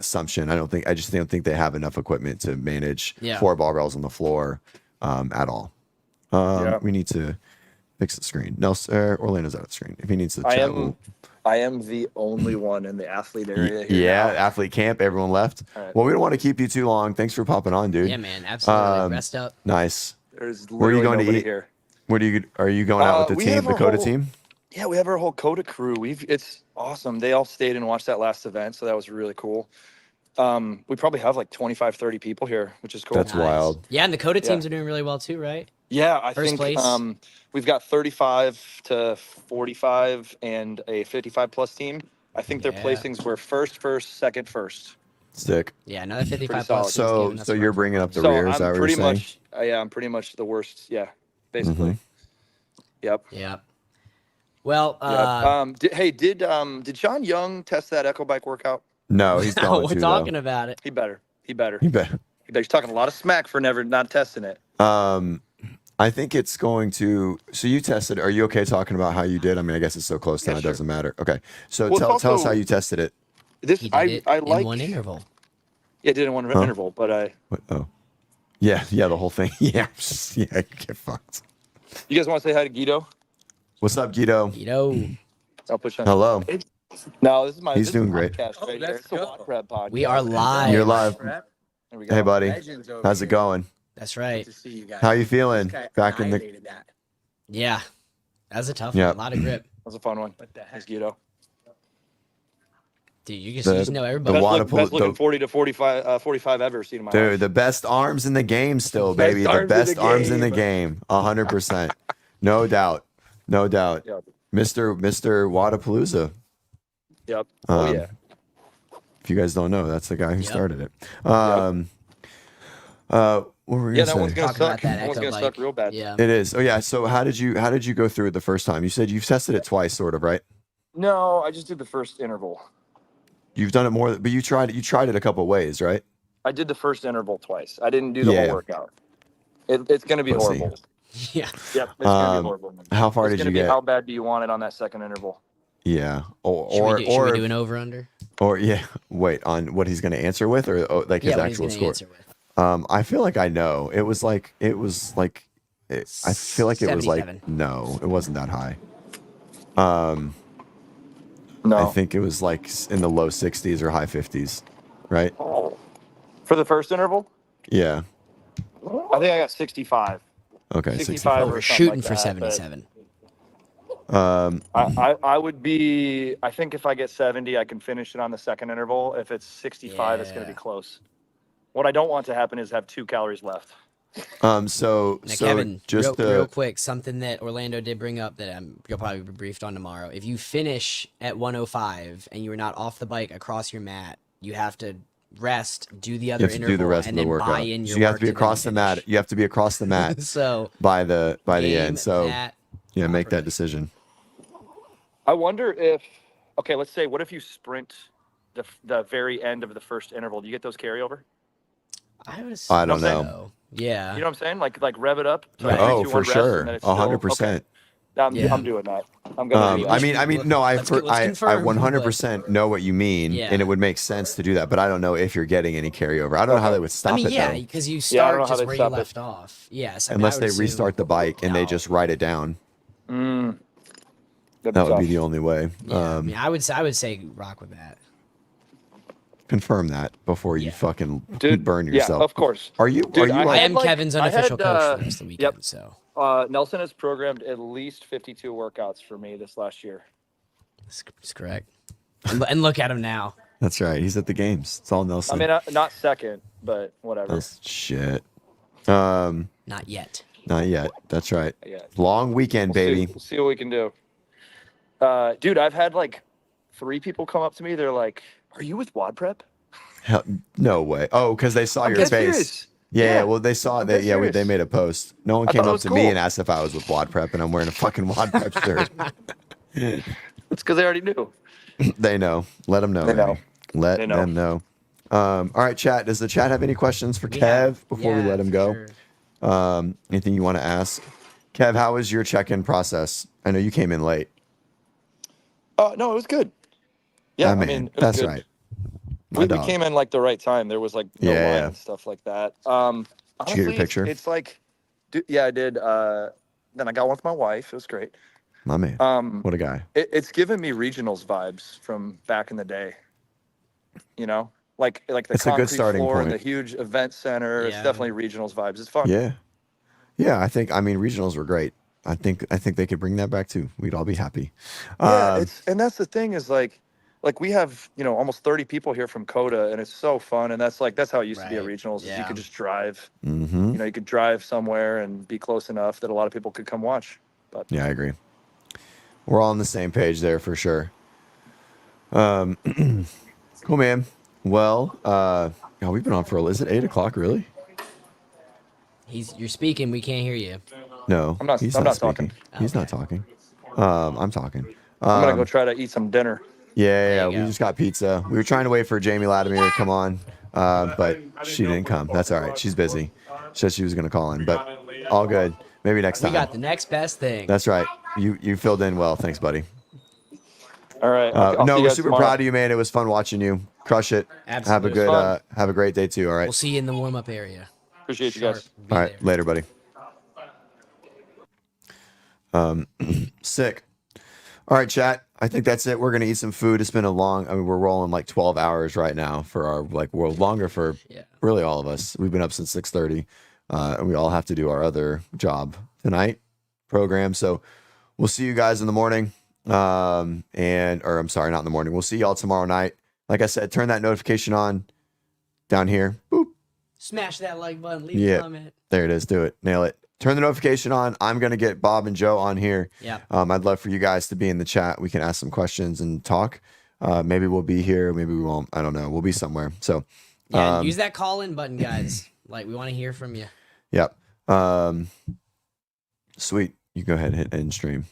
assumption. I just don't think they have enough equipment to manage 4 barbells on the floor at all. We need to fix the screen. Nelson, Orlando's out of the screen. If he needs to chat, I am the only one in the athlete area here. yeah, now. athlete camp. Everyone left. right. Well, we don't want to keep you too long. Thanks for popping on, dude. Yeah, man. Absolutely. Rest up. Nice. There's Where are you literally going to nobody eat? here. Are you going out with we the team, have the our Coda whole- team? Yeah, we have our whole Coda crew. It's awesome. They all stayed and watched that last event, so that was really cool. We probably have like 25, 30 people here, which is cool. That's wild. Yeah, and the Coda teams are doing really well too, right? Yeah, I First think place? we've got 35 to 45 and a 55 plus team. I think their Yeah. placings were first, second, first. Sick. Yeah, another 55 solid. plus. So you're bringing up the So rear, is that I'm what pretty you're saying? much, I'm pretty much the worst. Yeah, basically. Yep. Yep. Well, Yep. Did Sean Young test that Echo Bike workout? No, he's going we're to talking though. about it. He better. You bet. He's talking a lot of smack for not testing it. I think it's going to. So you tested. Are you okay talking about how you did? I mean, I guess it's so close now, Yeah, it sure. doesn't matter. Okay. So Well, tell it's us also- how you tested it. This He did I it like in one interval. Yeah, did it in one interval, but What? Oh, yeah, the whole thing. Yeah, get fucked. you guys want to say hi to Guido? What's up, Guido? I'll push on. Hello. No, this is my. He's this doing is great. Podcast right here. It's a WODprep podcast. We are live. You're live. There we go. Hey, buddy. Legends over How's it here. going? That's right. Good to see you guys. How you feeling? This guy Back in the. annihilated that. Yeah. That was a tough Yeah. one. A lot of grip. That was a fun one. What the heck? Thanks, Guido. Dude, you The- just know the everybody. water Best looking the- 40 to 45 ever seen in my Dude, life. the best arms in the game still, Best baby. The arms in best the arms in the game. game. 100%. No doubt. No doubt. Yep. Mr. Wadapalooza. Yep. Oh yeah. If you guys don't know, that's the guy who Yep. started it. What were we Yeah, gonna that one's say? gonna Talking about suck. that That one's Echo gonna suck bike. real bad. Yeah. It is. Oh yeah. So how did you go through it the first time? You said you've tested it twice, sort of, right? No, I just did the first interval. You've done it more, but you tried it a couple ways, right? I did the first interval twice. I didn't do the Yeah. whole workout. It's gonna be Pussy. horrible. Yeah. Yep, it's gonna be horrible. How far It's did gonna you be get? how bad do you want it on that second interval? Yeah. Should we do an over under? Or yeah, wait, on what he's going to answer with, or like his Yeah, what he's actual gonna score. answer with. I feel like I know. I feel like it was like 77. no, it wasn't that high. I No. think it was like in the low 60s or high 50s, right? For the first interval, Yeah. I think I got 65. Okay, 65 Oh, or we're something shooting like for that, but 77. I would be, I think if I get 70, I can finish it on the second interval. If it's 65, it's going to be Yeah. close. What I don't want to happen is have 2 calories left. So Now, Kevin, just real quick, something that Orlando did bring up that you'll probably be briefed on tomorrow. If you finish at 105 and you are not off the bike across your mat, you have to rest, do the you other have to interval, do the rest of and the then workout. buy in your So you have work to be then across the mat. finish. You have to be across the mat So by the end. game So that yeah, make that properly. decision. I wonder if, okay, let's say, what if you sprint the very end of the first interval? Do you get those carryover? I would I don't assume know. so. Yeah. You know what I'm saying? Like rev it up to Right. 3, Oh, 2, for 1 rest, sure, and then it's still, 100%. okay. I'm Yeah. doing that. I'm gonna do that. I mean, no, let's confirm, 100% know what you mean, Yeah. and it would make sense to do that. But I don't know if you're getting any carryover. I don't know how Okay. they would stop I mean, it yeah, though, because you Yeah, I don't start know how just they'd where you stop it. left off. Yes, I mean, I unless would they assume- restart the bike and they No. just write it down. That'd That would be tough. the only way. Yeah, I mean, I would say rock with that. Confirm that before you Yeah. fucking Dude, burn yeah, yourself. of course. Are you? Dude, are you? I had, am like- Kevin's I unofficial had, coach for the rest of the weekend. yep. So Nelson has programmed at least 52 workouts for me this last year. that's correct. And look at him now. That's right. He's at the games. It's all Nelson. I mean, not second, but whatever. That's shit. Not yet. Not yet. That's right. Yeah. Long weekend, baby. We'll see what we can do. Dude, I've had like 3 people come up to me. They're like, "Are you with WODprep?" Hell, no way. Oh, because they saw I'm your dead face. serious. Yeah, well, they saw I'm that. dead Yeah, they serious. made a post. No one I came thought it up was to me cool. and asked if I was with WODprep, and I'm wearing a fucking WODprep shirt. It's because they already knew. They know. Let them know. They know. Randy. Let They know. them know. All right, chat. Does the chat have any questions for Kev before we let him for go? sure. Anything you want to ask? Kev, how was your check-in process? I know you came in late. No, it was good. Yeah, I man, mean, it was that's good. right. My We dog. came in like the right time. There was like no Yeah. line and stuff like that. Did you get your Honestly, picture? It's like, yeah, I did. Then I got one with my wife. It was great. My man. What a guy. It's given me regionals vibes from back in the day. You know, like the It's a good concrete starting floor and point. the huge event center. It's Yeah. definitely regionals vibes. It's fun. Yeah. Yeah, I mean, regionals were great. I think they could bring that back too. We'd all be happy. Yeah, and that's the thing is like we have almost 30 people here from Coda, and it's so fun. And that's how it used to be at Right. regionals. Is you Yeah. could just drive. Mm-hmm. You could drive somewhere and be close enough that a lot of people could come watch. But Yeah, I agree. We're all on the same page there for sure. Cool, man. Well, we've been on for is it 8:00 really? You're speaking. We can't hear you. No, I'm not- he's I'm not not talking. speaking. He's not talking. I'm talking. I'm gonna go try to eat some dinner. Yeah, you we go. just got pizza. We were trying to wait for Jamie Latimer to come on, but she didn't come. That's all right. She's busy. She said she was going to call in, but all good. Maybe next We time. got the next best thing. That's right. You filled in well. Thanks, buddy. All right. I'll see No, you we're guys super tomorrow. of you, man. It was fun watching you. Crush it. Absolutely. Have a great day too. All right. We'll see you in the warm-up area. Appreciate you guys. Be All right. there. Later, buddy. Sick. All right, chat. I think that's it. We're gonna eat some food. It's been we're rolling like 12 hours right now for our world, longer for Yeah. really all of us. We've been up since 6:30, and we all have to do our other job tonight program. So we'll see you guys in the morning. Or I'm sorry, not in the morning. We'll see y'all tomorrow night. Like I said, turn that notification on down here. Boop. Smash that like button. Leave Yeah. a comment. There it is. Do it. Nail it. Turn the notification on. I'm going to get Bob and Joe on here. Yeah. I'd love for you guys to be in the chat. We can ask some questions and talk. Maybe we'll be here. Maybe we won't. I don't know. We'll be somewhere. So, Yeah. Use that call-in button, guys. We want to hear from you. yep. Sweet. You go ahead and hit end stream.